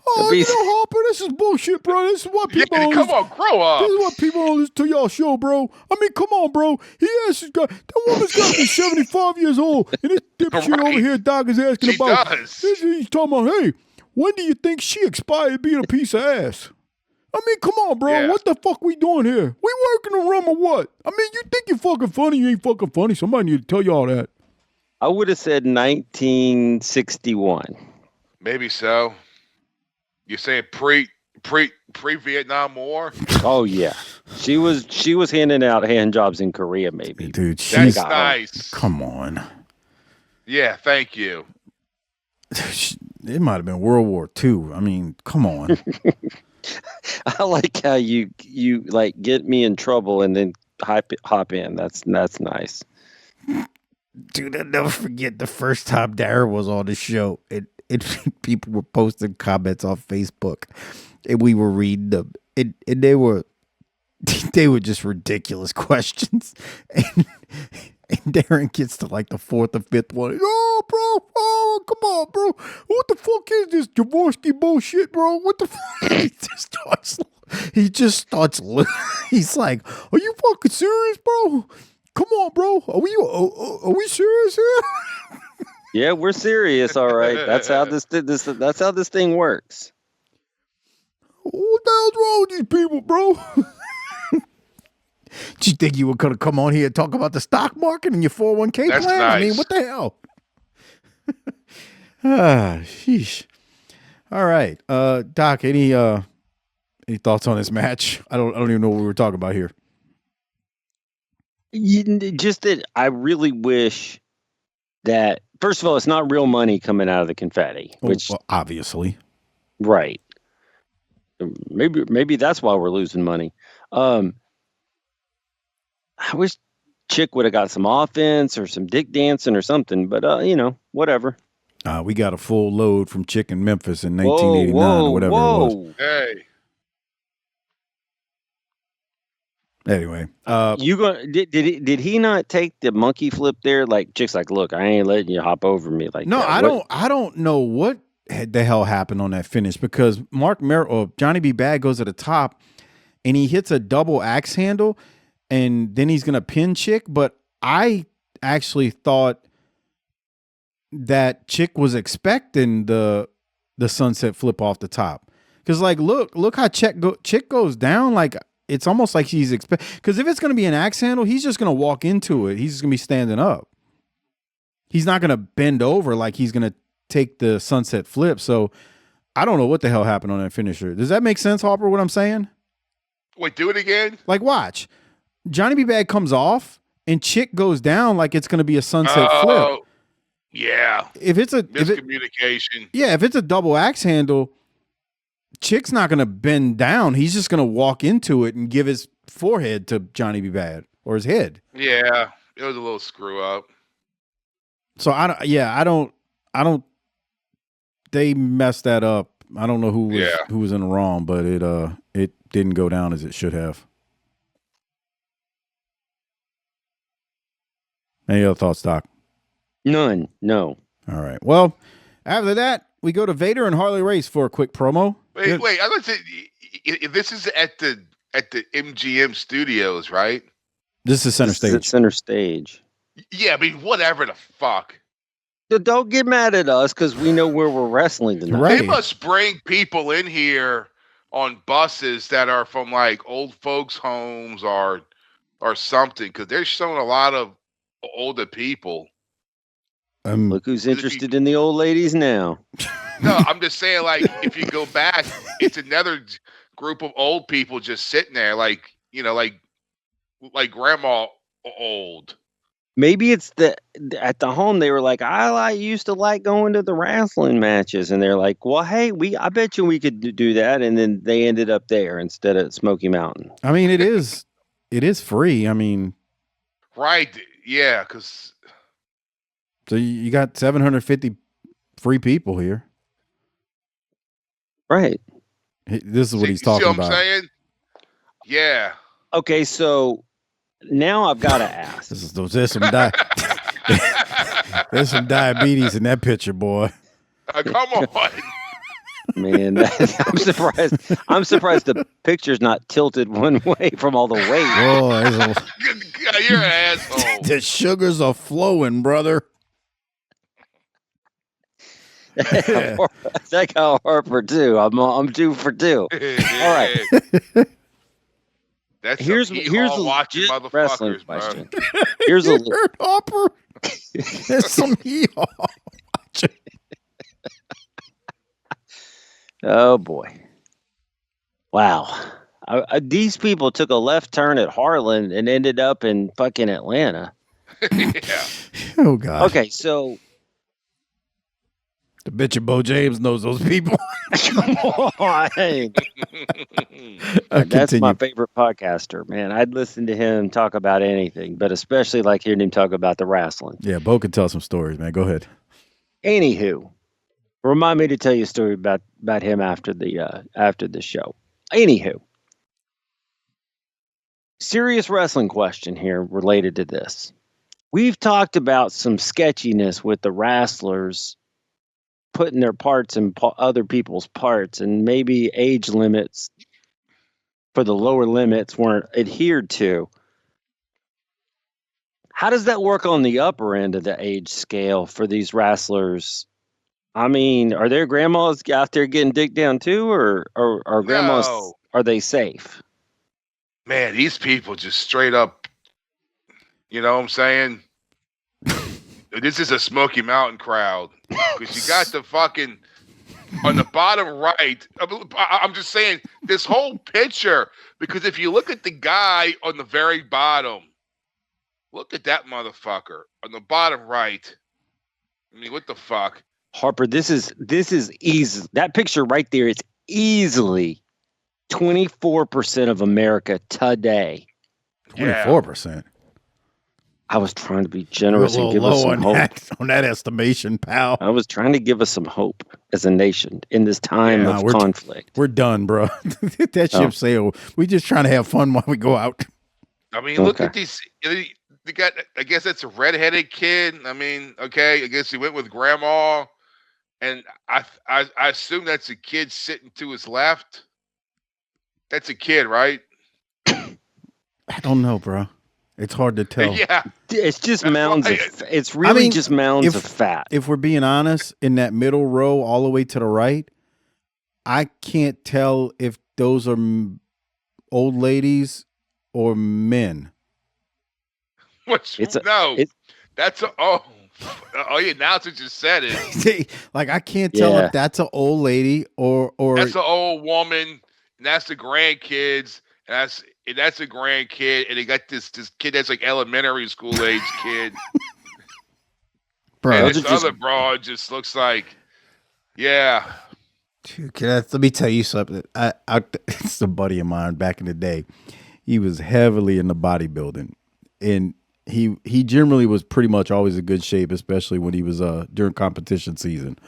S5: Oh, Harper, this is bullshit, bro. This is what people
S2: come on, grow up.
S5: This is what people on this to y'all show, bro. I mean, come on, bro. That woman's got to be 75 years old. And this dipshit over here, Doc, is asking
S2: She
S5: about.
S2: does.
S5: He's talking about, hey, when do you think she expired being a piece of ass? I mean, come on, bro.
S2: Yeah.
S5: What the fuck we doing here? We working the room or what? I mean, you think you're fucking funny, you ain't fucking funny. Somebody need to tell y'all that.
S6: I would have said 1961.
S2: Maybe so. You're saying pre-Vietnam War?
S6: Oh yeah, she was handing out hand jobs in Korea, maybe.
S5: Dude,
S2: That's nice.
S5: Come on.
S2: Yeah, thank you.
S5: It might have been World War II. I mean, come on.
S6: I like how you like get me in trouble and then hop in. That's nice.
S5: Dude, I'll never forget the first time Dara was on the show. People were posting comments on Facebook, and we were reading them, and they were just ridiculous questions. And Darren gets to like the 4th or 5th one. Oh, bro! Oh, come on, bro! What the fuck is this Jaworski bullshit, bro? What the fuck? He just starts. He's like, "Are you fucking serious, bro? Come on, bro! Are we serious here?"
S6: Yeah, we're serious. All right, that's how this thing works.
S5: What the hell's wrong with these people, bro? Did you think you were going to come on here and talk about the stock market and your 401k
S2: That's
S5: plan?
S2: nice.
S5: I mean, what the hell? Sheesh. All right, Doc. Any thoughts on this match? I don't even know what we were talking about here.
S6: Just that I really wish that, first of all, it's not real money coming out of the confetti, which
S5: well, obviously,
S6: right. Maybe that's why we're losing money. I wish Chick would have got some offense or some dick dancing or something, but whatever.
S5: We got a full load from Chick in Memphis in 1989 or whatever it was.
S2: Hey.
S5: Anyway,
S6: did he not take the monkey flip there? Like Chick's like, look, I ain't letting you hop over me like
S5: no,
S6: that.
S5: I don't know what the hell happened on that finish, because Johnny B. Bad goes to the top and he hits a double axe handle and then he's gonna pin Chick. But I actually thought that chick was expecting the sunset flip off the top. Because, like, look how chick goes down. Like, it's almost like she's because if it's going to be an axe handle, he's just going to walk into it. He's just going to be standing up. He's not going to bend over like he's going to take the sunset flip. So I don't know what the hell happened on that finisher. Does that make sense, Harper, what I'm saying?
S2: Wait, do it again?
S5: Like, watch. Johnny B. Bad comes off and chick goes down like it's going to be a sunset flip.
S2: Yeah.
S5: If it's a
S2: miscommunication.
S5: If it's a double axe handle, chick's not going to bend down. He's just going to walk into it and give his forehead to Johnny B. Bad or his head.
S2: Yeah, it was a little screw up.
S5: So I don't. They messed that up. I don't know who was in the wrong, but it didn't go down as it should have. Any other thoughts, Doc?
S6: None. No.
S5: All right. Well, after that, we go to Vader and Harley Race for a quick promo.
S2: Wait. I would say this is at the MGM Studios, right?
S5: This is center stage.
S6: Center stage.
S2: Yeah, I mean, whatever the fuck.
S6: Don't get mad at us because we know where we're wrestling tonight.
S5: Right.
S2: They must bring people in here on buses that are from like old folks' homes or something, because they're showing a lot of older people.
S6: Look who's interested in the old ladies now.
S2: No, I'm just saying, like, if you go back, it's another group of old people just sitting there, like, you know, like grandma old.
S6: Maybe it's at the home they were like, I used to like going to the wrestling matches, and they're like, well, hey, I bet you we could do that, and then they ended up there instead of Smoky Mountain.
S5: I mean, it is free. I mean,
S2: right? Yeah, because
S5: so you got 750 free people here,
S6: right?
S5: This is what he's talking about.
S2: See what I'm saying? Yeah.
S6: Okay, so. Now I've got to ask.
S5: There's some diabetes in that picture, boy.
S2: Come on,
S6: man. I'm surprised the picture's not tilted one way from all the weight.
S5: Oh,
S2: you're an asshole.
S5: The sugars are flowing, brother.
S6: That got Harper too. I'm 2 for 2. All right.
S2: That's
S6: here's a
S2: watching
S6: wrestling
S2: motherfuckers,
S6: question.
S2: Bro.
S6: Here's a
S5: Harper. There's some hee-haw watching.
S6: Oh boy! Wow, these people took a left turn at Harlan and ended up in fucking Atlanta.
S2: Yeah.
S5: Oh god.
S6: Okay, so
S5: the bitch of Bo James knows those people.
S6: come on. That's my favorite podcaster, man. I'd listen to him talk about anything, but especially like hearing him talk about the wrestling.
S5: Yeah, Bo can tell some stories, man. Go ahead.
S6: Anywho, remind me to tell you a story about him after the show. Anywho, serious wrestling question here related to this. We've talked about some sketchiness with the wrestlers putting their parts in other people's parts, and maybe age limits for the lower limits weren't adhered to. How does that work on the upper end of the age scale for these wrestlers? I mean, are their grandmas out there getting dicked down too, or grandmas,
S2: No.
S6: are they safe?
S2: Man, these people just straight up, you know what I'm saying? This is a Smoky Mountain crowd. Because you got the fucking, on the bottom right, I'm just saying, this whole picture, because if you look at the guy on the very bottom, look at that motherfucker on the bottom right. I mean, what the fuck?
S6: Harper, this is easy. That picture right there is easily 24% of America today.
S5: 24%.
S6: I was trying to be generous and give us some hope.
S5: On that estimation, pal.
S6: I was trying to give us some hope as a nation in this time of conflict.
S5: We're done, bro. That ship sailed. We just trying to have fun while we go out.
S2: I mean, look at these. They got. I guess that's a redheaded kid. I mean, okay. I guess he went with grandma, and I assume that's a kid sitting to his left. That's a kid, right?
S5: I don't know, bro. It's hard to tell.
S2: Yeah.
S6: It's just
S2: That's
S6: mounds.
S2: right.
S6: It's really just mounds
S5: if-
S6: of fat.
S5: If we're being honest, in that middle row, all the way to the right, I can't tell if those are old ladies or men.
S2: That's yeah. Now since you said it,
S5: Like I can't tell if that's an old lady or
S2: that's an old woman, and that's the grandkids, and that's a grandkid, and they got this kid that's like elementary school age kid.
S5: Bro,
S2: and this other broad just looks like, yeah.
S5: Let me tell you something. It's a buddy of mine back in the day. He was heavily into bodybuilding, and he generally was pretty much always in good shape, especially when he was during competition season.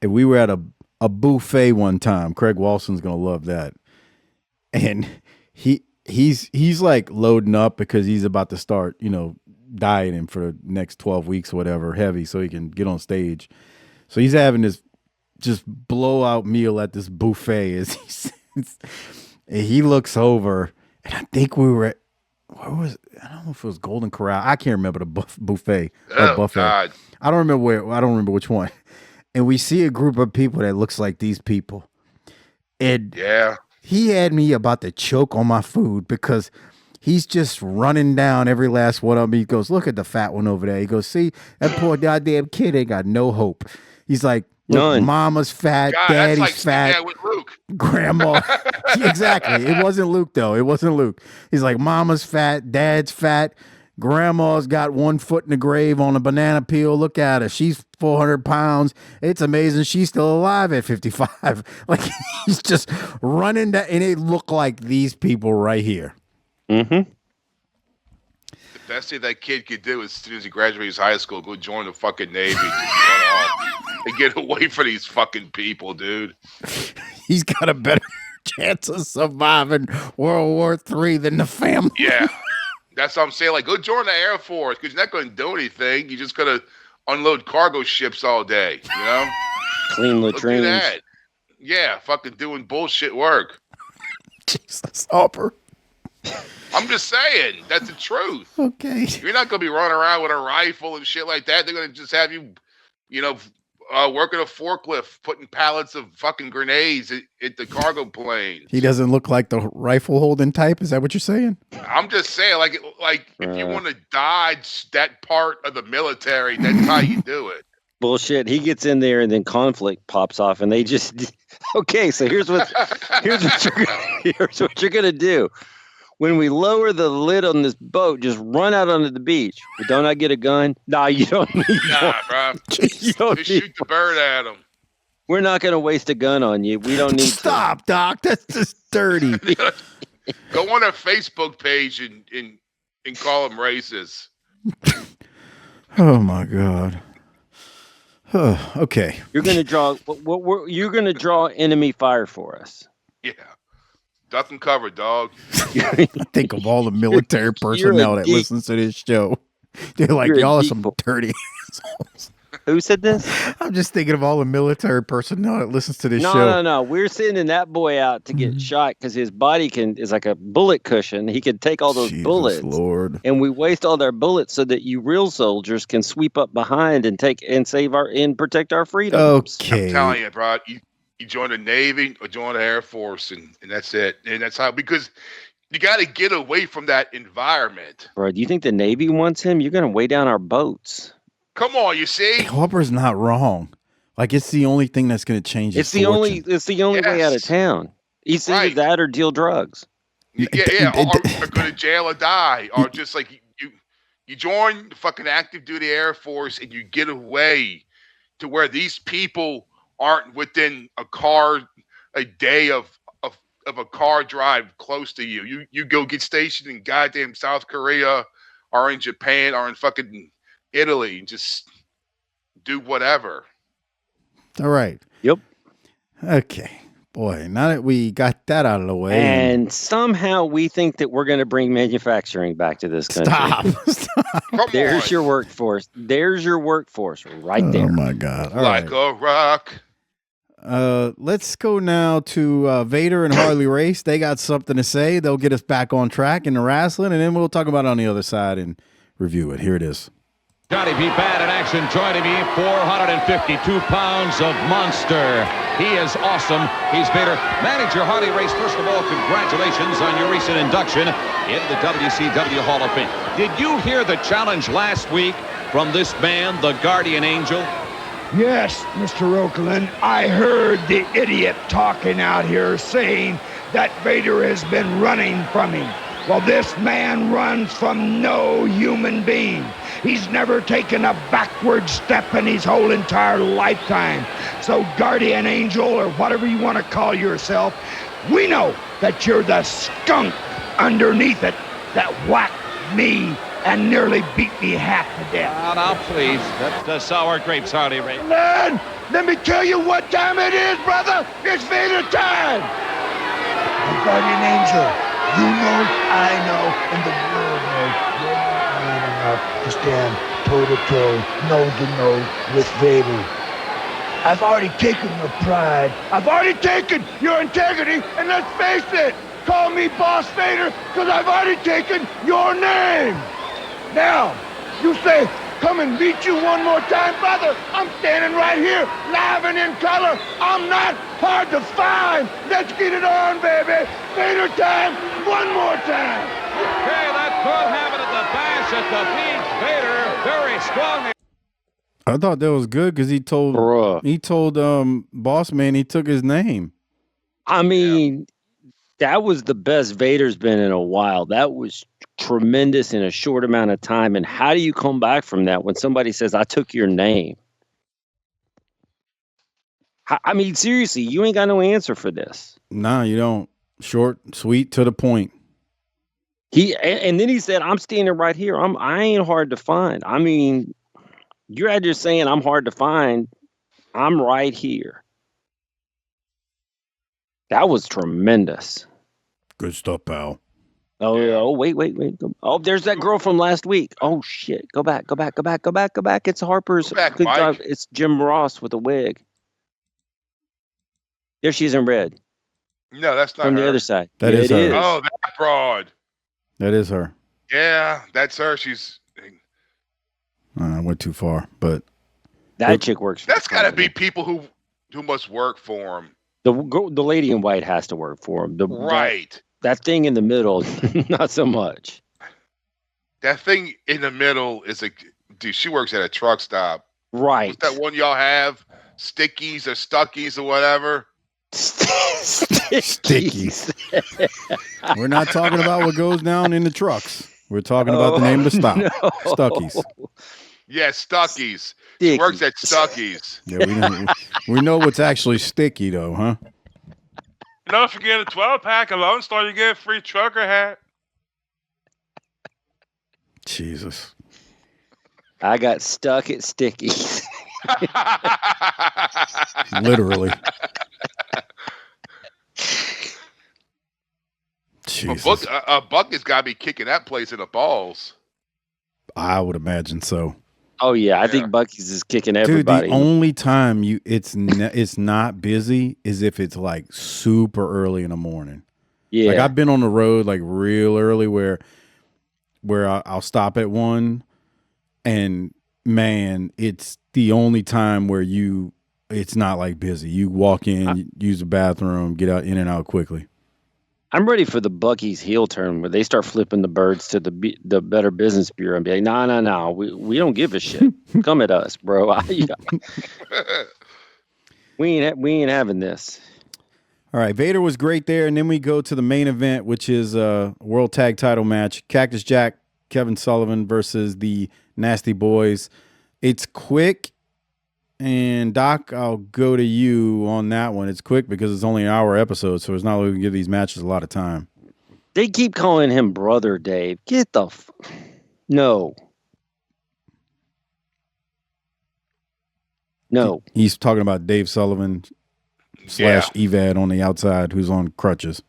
S5: And we were at a buffet one time. Craig Walson's gonna love that. And he's like loading up because he's about to start, dieting for the next 12 weeks or whatever, heavy, so he can get on stage. So he's having this just blowout meal at this buffet as and he looks over, and I think we were at, where was it? I don't know if it was Golden Corral. I can't remember the buffet. Buffet. God. I don't remember which one. And we see a group of people that looks like these people. And he had me about to choke on my food because he's just running down every last one of me. He goes, "Look at the fat one over there." He goes, "See, that poor goddamn kid ain't got no hope." He's like, "Look, mama's fat, God, daddy's like fat, with Luke. Grandma." Exactly. It wasn't Luke, though. It wasn't Luke. He's like, "Mama's fat, dad's fat, grandma's got 1 foot in the grave on a banana peel. Look at her. She's 400 pounds. It's amazing she's still alive at 55. Like, he's just running down, and it looked like these people right here.
S6: Mm-hmm.
S2: The best thing that kid could do as soon as he graduates high school, go join the fucking Navy and get away from these fucking people, dude.
S5: He's got a better chance of surviving World War III than the family.
S2: Yeah. That's what I'm saying. Like, go join the Air Force because you're not going to do anything. You're just going to unload cargo ships all day,
S6: Clean latrines.
S2: Do that. Yeah, fucking doing bullshit work.
S5: Jesus, Harper.
S2: I'm just saying. That's the truth.
S5: Okay.
S2: You're not going to be running around with a rifle and shit like that. They're going to just have you, working a forklift, putting pallets of fucking grenades at the cargo plane.
S5: He doesn't look like the rifle holding type. Is that what you're saying?
S2: I'm just saying, like if you want to dodge that part of the military, that's how you do it.
S6: Bullshit. He gets in there and then conflict pops off, and they just okay. So here's what you're gonna do. When we lower the lid on this boat, just run out onto the beach. But don't I get a gun? Nah, you don't need
S2: one. Bro.
S6: You don't
S2: just shoot the bird at him.
S6: We're not going to waste a gun on you. We don't need
S5: Stop, Doc. That's just dirty.
S2: Go on their Facebook page and call them racist.
S5: Oh, my God. Okay.
S6: You're going to draw you're going to draw enemy fire for us.
S2: Yeah. Duck and cover, dog.
S5: Think of all the military personnel that listens to this show. They're like, y'all are some dirty assholes.
S6: Who said this?
S5: I'm just thinking of all the military personnel that listens to this show.
S6: No. We're sending that boy out to get shot because his body is like a bullet cushion. He can take all those bullets.
S5: Lord.
S6: And we waste all their bullets so that you real soldiers can sweep up behind and protect our freedom.
S5: Okay.
S2: I'm telling you, bro. You join the Navy or join the Air Force, and that's it. And that's how, because you got to get away from that environment.
S6: Bro, do you think the Navy wants him? You're going to weigh down our boats.
S2: Come on, you see?
S5: Harper's not wrong. Like, it's the only thing that's going to change his fortune.
S6: It's the only way out of town. It's either that or deal drugs.
S2: Yeah, or go to jail or die. Or just like you join the fucking active duty Air Force and you get away to where these people aren't within a day of a car drive close to you. You go get stationed in goddamn South Korea or in Japan or in fucking Italy and just do whatever.
S5: All right.
S6: Yep.
S5: Okay. Boy, now that we got that out of the way.
S6: And somehow we think that we're going to bring manufacturing back to this country.
S5: Stop.
S6: There's your workforce. There's your workforce right there.
S5: Oh, my God. All
S2: like
S5: right.
S2: a rock.
S5: Let's go now to Vader and Harley Race. They got something to say. They'll get us back on track in the wrestling, and then we'll talk about it on the other side and review it. Here it is.
S10: Johnny B. Bad in action joining me, 452 pounds of monster. He is awesome. He's Vader. Manager Harley Race, first of all, congratulations on your recent induction in the WCW Hall of Fame. Did you hear the challenge last week from this man, the Guardian Angel?
S11: Yes, Mr. Oakland, I heard the idiot talking out here saying that Vader has been running from him. Well, this man runs from no human being. He's never taken a backward step in his whole entire lifetime. So, Guardian Angel, or whatever you want to call yourself, we know that you're the skunk underneath it that whacked me and nearly beat me half to death.
S10: Now, please. That's the sour grapes, Harley Race.
S11: Man, let me tell you what time it is, brother. It's Vader time. The Guardian Angel, you know, I know, and the world knows you're not man enough to stand toe-to-toe, nose-to-nose with Vader. I've already taken your pride. I've already taken your integrity, and let's face it, call me Boss Vader, because I've already taken your name. Now, you say, come and beat you one more time, brother. I'm standing right here, live and in color. I'm not hard to find. Let's get it on, baby. Vader time, one more time.
S10: Okay, that could have it at the bash at the beach. Vader, very strong.
S5: I thought that was good because he told Boss Man he took his name.
S6: I mean, that was the best Vader's been in a while. That was tremendous in a short amount of time. And how do you come back from that when somebody says, I took your name? I mean, seriously, you ain't got no answer for this.
S5: Nah, you don't. Short, sweet, to the point.
S6: And then he said, I'm standing right here. I ain't hard to find. I mean, you're out there saying I'm hard to find. I'm right here. That was tremendous.
S5: Good stuff, pal.
S6: Oh, wait. Oh, there's that girl from last week. Oh, shit. Go back. It's Harper's.
S2: Back, Mike.
S6: It's Jim Ross with a wig. There she is in red.
S2: No, that's not
S6: from
S2: her.
S6: the other side.
S5: That is her.
S2: Oh, that broad.
S5: That is her.
S2: Yeah, that's her. She's.
S5: I went too far, but
S6: that chick works.
S2: That's got to be people who must work for him.
S6: The lady in white has to work for him.
S2: Right.
S6: That thing in the middle, not so much.
S2: That thing in the middle is dude, she works at a truck stop.
S6: Right.
S2: What's that one y'all have? Stickies or Stuckies or whatever?
S5: Stickies. We're not talking about what goes down in the trucks. We're talking about the name of the stop. No. Stuckies.
S2: Yeah, Stuckies. She works at Stuckies.
S5: Yeah, we know what's actually sticky, though, huh?
S9: You know, if you get a 12-pack at Lone Star, you get a free trucker hat.
S5: Jesus.
S6: I got stuck at Stickies.
S5: Literally. Jesus.
S2: Buc has got to be kicking that place in the balls.
S5: I would imagine so.
S6: Oh yeah, I think Buc-ees is kicking everybody.
S5: Dude, the only time it's not busy is if it's like super early in the morning. Yeah, like I've been on the road like real early where I'll stop at one, and man, it's the only time where it's not like busy. You walk in, use the bathroom, get out in and out quickly.
S6: I'm ready for the Buc-ees heel turn where they start flipping the birds to the Better Business Bureau and be like, no, we don't give a shit. Come at us, bro. We ain't having this.
S5: All right, Vader was great there, and then we go to the main event, which is a World Tag Title match: Cactus Jack, Kevin Sullivan versus the Nasty Boys. It's quick. And Doc, I'll go to you on that one. It's quick because it's only an hour episode, so it's not like we can give these matches a lot of time.
S6: They keep calling him Brother Dave. Get the no.
S5: He's talking about Dave Sullivan / Evad on the outside, who's on crutches.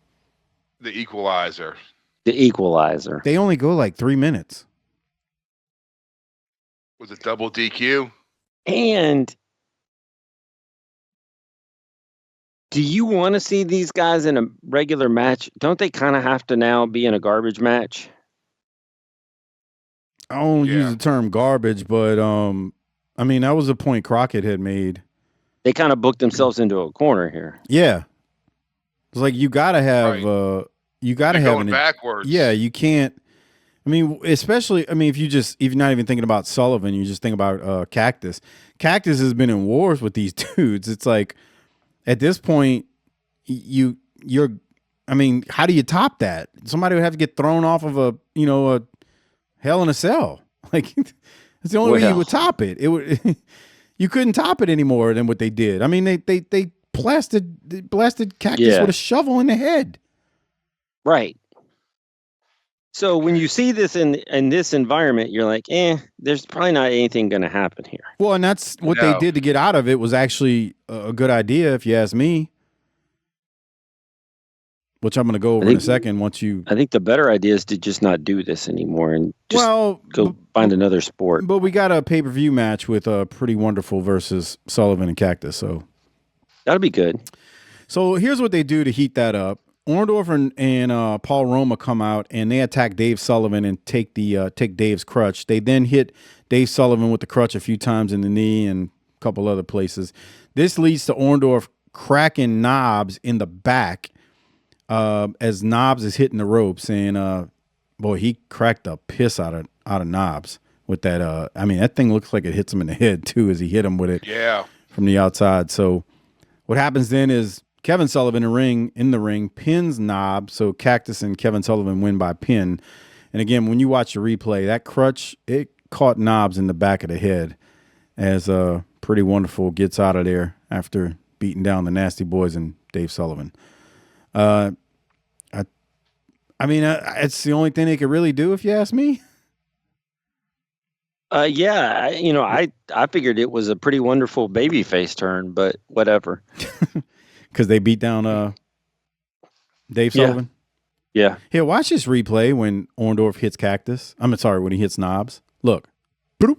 S2: The Equalizer.
S5: They only go like 3 minutes.
S2: Was it double DQ?
S6: And Do you want to see these guys in a regular match? Don't they kind of have to now be in a garbage match?
S5: I don't use the term garbage, but I mean, that was a point Crockett had made.
S6: They kind of booked themselves into a corner here.
S5: Yeah. It's like you gotta have you gotta have
S2: going backwards.
S5: Yeah, you can't. I mean, especially if you're not even thinking about Sullivan, you just think about Cactus. Cactus has been in wars with these dudes. It's like at this point, you're. I mean, how do you top that? Somebody would have to get thrown off of a Hell in a Cell. Like that's the only way you would top it. It would. You couldn't top it any more than what they did. I mean, they blasted Cactus with a shovel in the head.
S6: Right. So when you see this in this environment, you're like, there's probably not anything going to happen here.
S5: Well, and that's what they did to get out of it was actually a good idea, if you ask me. Which I'm going to go over in a second. I
S6: think the better idea is to just not do this anymore and just go find another sport.
S5: But we got a pay-per-view match with Pretty Wonderful versus Sullivan and Cactus, so
S6: that'll be good.
S5: So here's what they do to heat that up. Orndorff and Paul Roma come out and they attack Dave Sullivan and take Dave's crutch. They then hit Dave Sullivan with the crutch a few times in the knee and a couple other places. This leads to Orndorff cracking Knobs in the back. As Knobs is hitting the ropes, and boy, he cracked the piss out of Knobs with that. I mean, that thing looks like it hits him in the head too as he hit him with it.
S2: Yeah.
S5: From the outside. So what happens then is Kevin Sullivan in the ring pins Knobs, so Cactus and Kevin Sullivan win by pin. And again, when you watch the replay, that crutch it caught Knobs in the back of the head as Pretty Wonderful gets out of there after beating down the Nasty Boys and Dave Sullivan. I mean, it's the only thing they could really do, if you ask me.
S6: Yeah, I figured it was a Pretty Wonderful babyface turn, but whatever.
S5: Because they beat down Dave Sullivan.
S6: Yeah.
S5: Here, watch this replay when Orndorff hits Cactus. I'm sorry, when he hits Knobs. Look. Boop.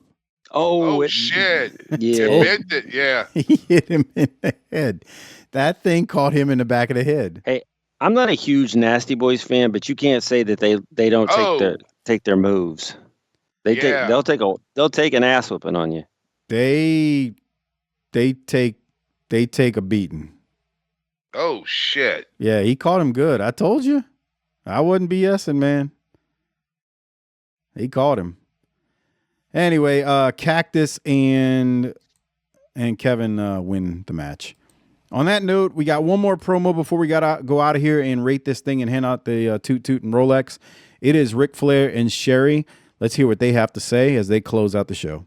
S2: Oh shit!
S6: Yeah,
S2: it bent it. Yeah,
S5: he hit him in the head. That thing caught him in the back of the head.
S6: Hey, I'm not a huge Nasty Boys fan, but you can't say that they don't take their moves. They'll take an ass whooping on you.
S5: They take a beating.
S2: Oh shit!
S5: Yeah, he caught him good. I told you. I wasn't BSing, man. He caught him. Anyway, Cactus and Kevin win the match. On that note, we got one more promo before we go out of here and rate this thing and hand out the Toot Toot and Rolex. It is Ric Flair and Sherri. Let's hear what they have to say as they close out the show.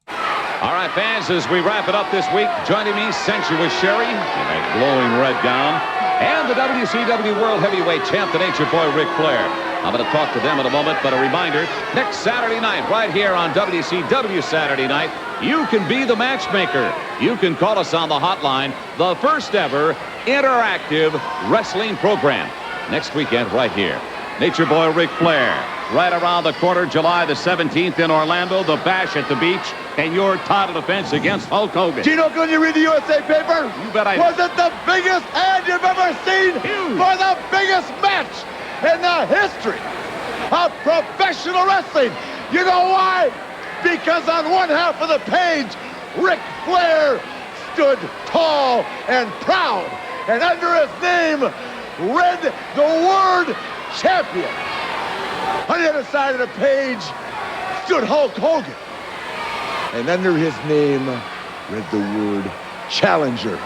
S10: All right, fans, as we wrap it up this week, joining me, Sensuous Sherri in a glowing red gown, and the WCW World Heavyweight Champ, the Nature Boy, Ric Flair. I'm going to talk to them in a moment, but a reminder, next Saturday night, right here on WCW Saturday Night, you can be the matchmaker. You can call us on the hotline, the first ever interactive wrestling program. Next weekend, right here. Nature Boy Ric Flair, right around the corner, July the 17th in Orlando, the Bash at the Beach, and your title defense against Hulk Hogan.
S11: Gino, can you read the USA paper?
S10: You bet I
S11: Was it the biggest ad you've ever seen for the biggest match in the history of professional wrestling? You know why? Because on one half of the page, Ric Flair stood tall and proud, and under his name read the word champion. On the other side of the page stood Hulk Hogan, and under his name read the word challenger.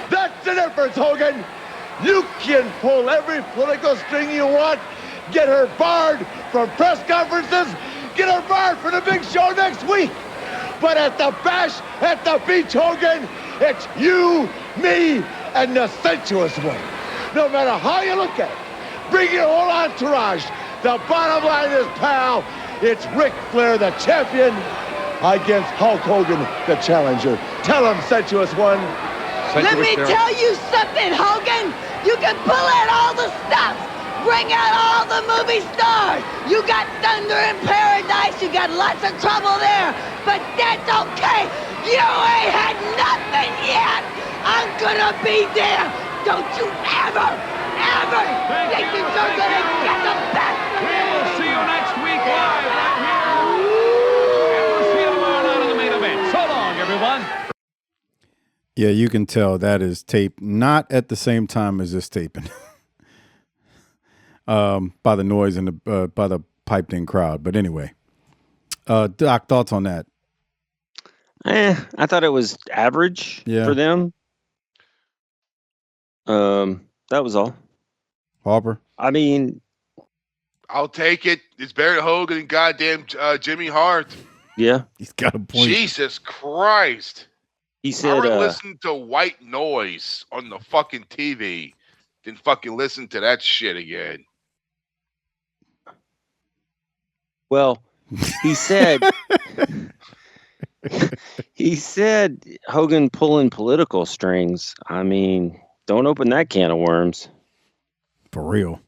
S11: That's the difference, Hogan. You can pull every political string you want, get her barred from press conferences, get her barred for the big show next week. But at the Bash at the Beach, Hogan, it's you, me, and the sensuous one. No matter how you look at it, bring your whole entourage. The bottom line is, pal, it's Ric Flair, the champion, against Hulk Hogan, the challenger. Tell him, sensuous one.
S12: Let me tell you something, Hogan. You can pull out all the stops. Bring out all the movie stars. You got Thunder in Paradise. You got lots of trouble there. But that's okay. You ain't had nothing yet. I'm gonna be there Don't you ever think that you're gonna get the best of me!
S10: We'll see you next week live right here. And we'll see you tomorrow night on the main event. So long, everyone.
S5: Yeah, you can tell that is tape not at the same time as this taping. By the noise and by the piped in crowd. But anyway, Doc, thoughts on that?
S6: I thought it was average for them. That was all.
S5: Harper?
S6: I mean,
S2: I'll take it. It's better than Hogan and goddamn Jimmy Hart.
S6: Yeah.
S5: He's got a point.
S2: Jesus Christ.
S6: He said,
S2: I would listen to white noise on the fucking TV than fucking listen to that shit again.
S6: well, he said, Hogan pulling political strings. I mean, don't open that can of worms.
S5: For real.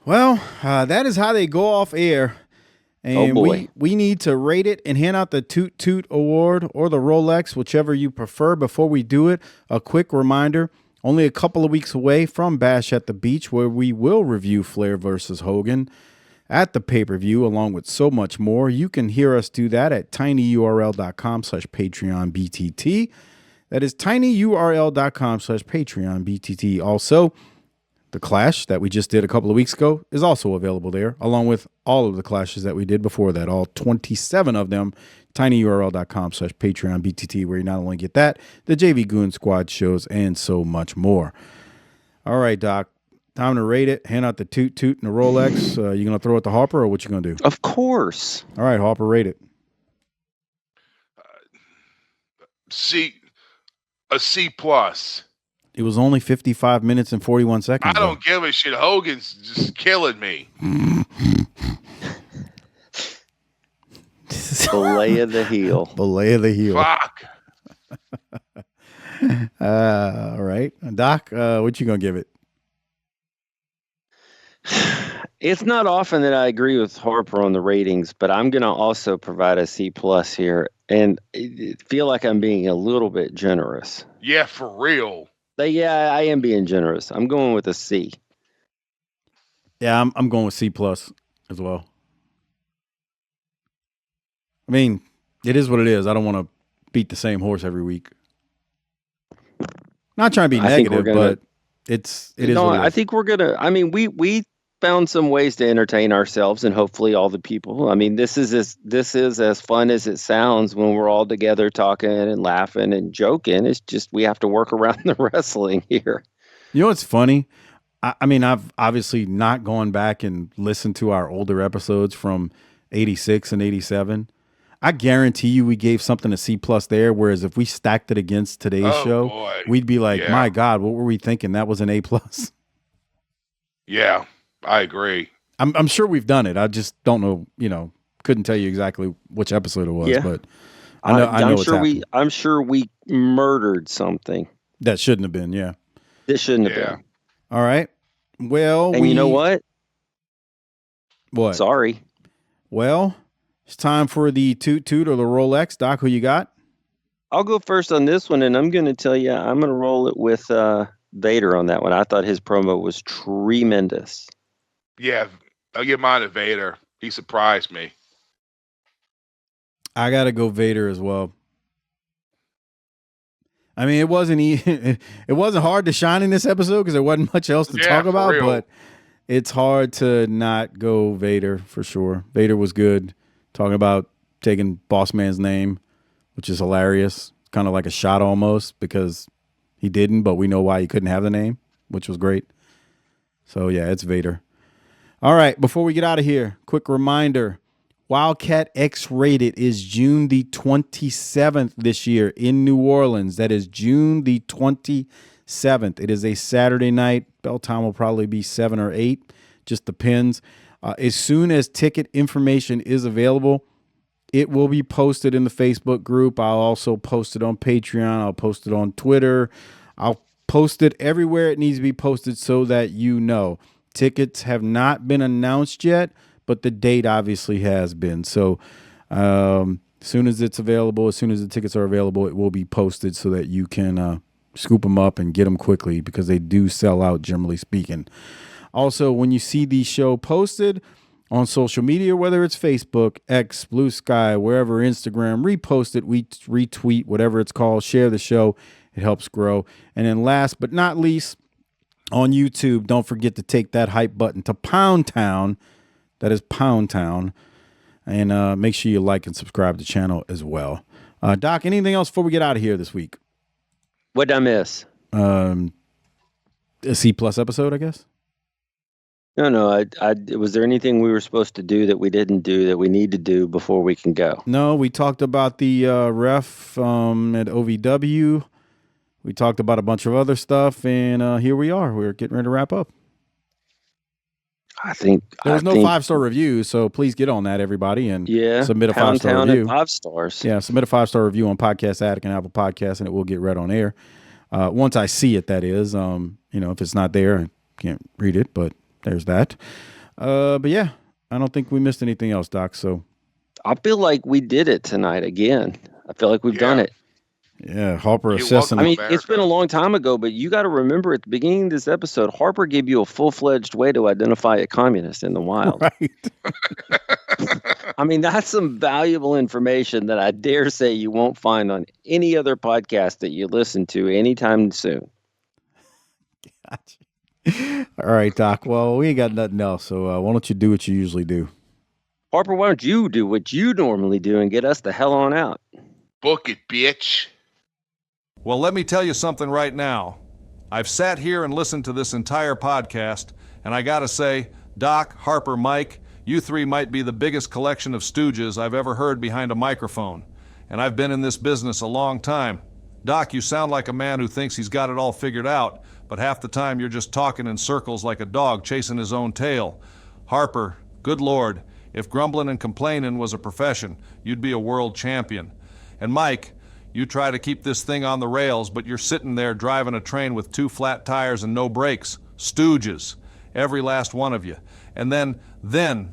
S5: Well, that is how they go off air. And we need to rate it and hand out the Toot Toot Award or the Rolex, whichever you prefer. Before we do it, a quick reminder, only a couple of weeks away from Bash at the Beach, where we will review Flair versus Hogan at the pay-per-view, along with so much more. You can hear us do that at tinyurl.com/PatreonBTT. That is tinyurl.com/PatreonBTT. Also, the Clash that we just did a couple of weeks ago is also available there, along with all of the Clashes that we did before that, all 27 of them, tinyurl.com/PatreonBTT, where you not only get that, the JV Goon Squad shows, and so much more. All right, Doc, time to rate it. Hand out the Toot Toot and the Rolex. You going to throw it to Harper, or what you going to do?
S6: Of course.
S5: All right, Harper, rate it.
S2: A C plus.
S5: It was only 55 minutes and 41 seconds.
S2: I don't give a shit. Hogan's just killing me.
S6: Belay of the heel.
S5: Belay of the heel.
S2: Fuck.
S5: All right. Doc, what you going to give it?
S6: It's not often that I agree with Harper on the ratings, but I'm going to also provide a C plus here, and feel like I'm being a little bit generous.
S2: Yeah, for real.
S6: Yeah, I am being generous. I'm going with a C.
S5: Yeah, I'm going with C plus as well. I mean, it is what it is. I don't want to beat the same horse every week. Not trying to be negative, but it is what it is.
S6: I think we're gonna. I mean, we found some ways to entertain ourselves, and hopefully all the people. I mean, this is as fun as it sounds when we're all together talking and laughing and joking. It's just we have to work around the wrestling here.
S5: You know what's funny? I mean, I've obviously not gone back and listened to our older episodes from 86 and 87. I guarantee you we gave something a C plus there, whereas if we stacked it against today's show, we'd be like, my God, what were we thinking? That was an A plus.
S2: Yeah, I agree.
S5: I'm sure we've done it. I just don't know, couldn't tell you exactly which episode it was, but I know it's happened.
S6: I'm sure we murdered something.
S5: That shouldn't have been, yeah.
S6: This shouldn't have been.
S5: All right. Well,
S6: and you know what?
S5: What?
S6: Sorry.
S5: Well, it's time for the Toot Toot or the Rolex. Doc, who you got?
S6: I'll go first on this one, and I'm going to tell you, I'm going to roll it with Vader on that one. I thought his promo was tremendous.
S2: Yeah, I'll give mine to Vader. He surprised me.
S5: I got to go Vader as well. I mean, it wasn't hard to shine in this episode because there wasn't much else to talk about, but it's hard to not go Vader for sure. Vader was good. Talking about taking Boss Man's name, which is hilarious. Kind of like a shot almost because he didn't, but we know why he couldn't have the name, which was great. So, yeah, it's Vader. All right, before we get out of here, quick reminder. Wildkat X-Rated is June the 27th this year in New Orleans. That is June the 27th. It is a Saturday night. Bell time will probably be 7 or 8. Just depends. As soon as ticket information is available, it will be posted in the Facebook group. I'll also post it on Patreon. I'll post it on Twitter. I'll post it everywhere it needs to be posted so that you know. Tickets have not been announced yet, but the date obviously has been. So as soon as it's available, as soon as the tickets are available, it will be posted so that you can scoop them up and get them quickly because they do sell out, generally speaking. Also, when you see the show posted on social media, whether it's Facebook, X, Blue Sky, wherever, Instagram, repost it, retweet, whatever it's called, share the show. It helps grow. And then last but not least, on YouTube, don't forget to take that hype button to Pound Town. That is Pound Town. And make sure you like and subscribe to the channel as well. Doc, anything else before we get out of here this week?
S6: What did I miss?
S5: A C+ episode, I guess.
S6: No. Was there anything we were supposed to do that we didn't do that we need to do before we can go?
S5: No, we talked about the ref at OVW. We talked about a bunch of other stuff, and here we are. We're getting ready to wrap up.
S6: I think
S5: there was no 5-star review, so please get on that, everybody, and submit a 5-star review.
S6: 5 stars.
S5: Yeah, submit a 5-star review on Podcast Addict and Apple Podcasts, and it will get read on air. Once I see it, that is. If it's not there, I can't read it, but there's that. But yeah, I don't think we missed anything else, Doc. So
S6: I feel like we did it tonight again. I feel like we've done it.
S5: Yeah, Harper assessing.
S6: I mean, it's been a long time ago, but you got to remember at the beginning of this episode, Harper gave you a full-fledged way to identify a communist in the wild.
S5: Right.
S6: I mean, that's some valuable information that I dare say you won't find on any other podcast that you listen to anytime soon.
S5: Gotcha. All right, Doc. Well, we ain't got nothing else, so why don't you do what you usually do?
S6: Harper, why don't you do what you normally do and get us the hell on out?
S2: Book it, bitch.
S13: Well, let me tell you something right now. I've sat here and listened to this entire podcast, and I gotta say, Doc, Harper, Mike, you three might be the biggest collection of stooges I've ever heard behind a microphone. And I've been in this business a long time. Doc, you sound like a man who thinks he's got it all figured out, but half the time you're just talking in circles like a dog chasing his own tail. Harper, good Lord, if grumbling and complaining was a profession, you'd be a world champion. And Mike, you try to keep this thing on the rails, but you're sitting there driving a train with 2 flat tires and no brakes. Stooges. Every last one of you. And then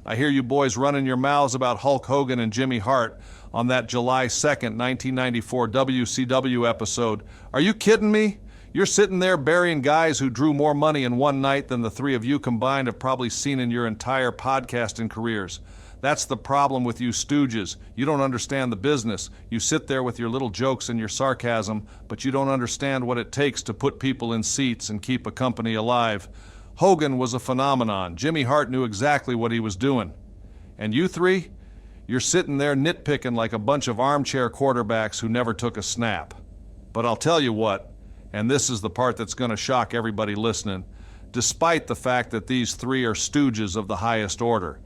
S13: I hear you boys running your mouths about Hulk Hogan and Jimmy Hart on that July 2nd, 1994 WCW episode. Are you kidding me? You're sitting there burying guys who drew more money in one night than the three of you combined have probably seen in your entire podcasting careers. That's the problem with you stooges. You don't understand the business. You sit there with your little jokes and your sarcasm, but you don't understand what it takes to put people in seats and keep a company alive. Hogan was a phenomenon. Jimmy Hart knew exactly what he was doing. And you three, you're sitting there nitpicking like a bunch of armchair quarterbacks who never took a snap. But I'll tell you what, and this is the part that's going to shock everybody listening, despite the fact that these three are stooges of the highest order,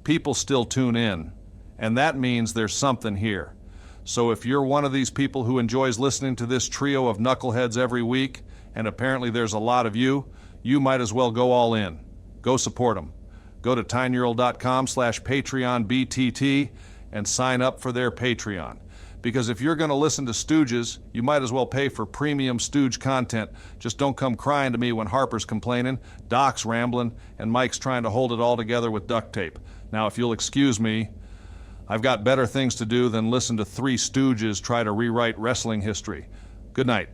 S13: people still tune in, and that means there's something here. So if you're one of these people who enjoys listening to this trio of knuckleheads every week, and apparently there's a lot of you, you might as well go all in. Go support them. Go to tinyurl.com/PatreonBTT and sign up for their Patreon. Because if you're going to listen to Stooges, you might as well pay for premium Stooge content. Just don't come crying to me when Harper's complaining, Doc's rambling, and Mike's trying to hold it all together with duct tape. Now, if you'll excuse me, I've got better things to do than listen to three Stooges try to rewrite wrestling history. Good night.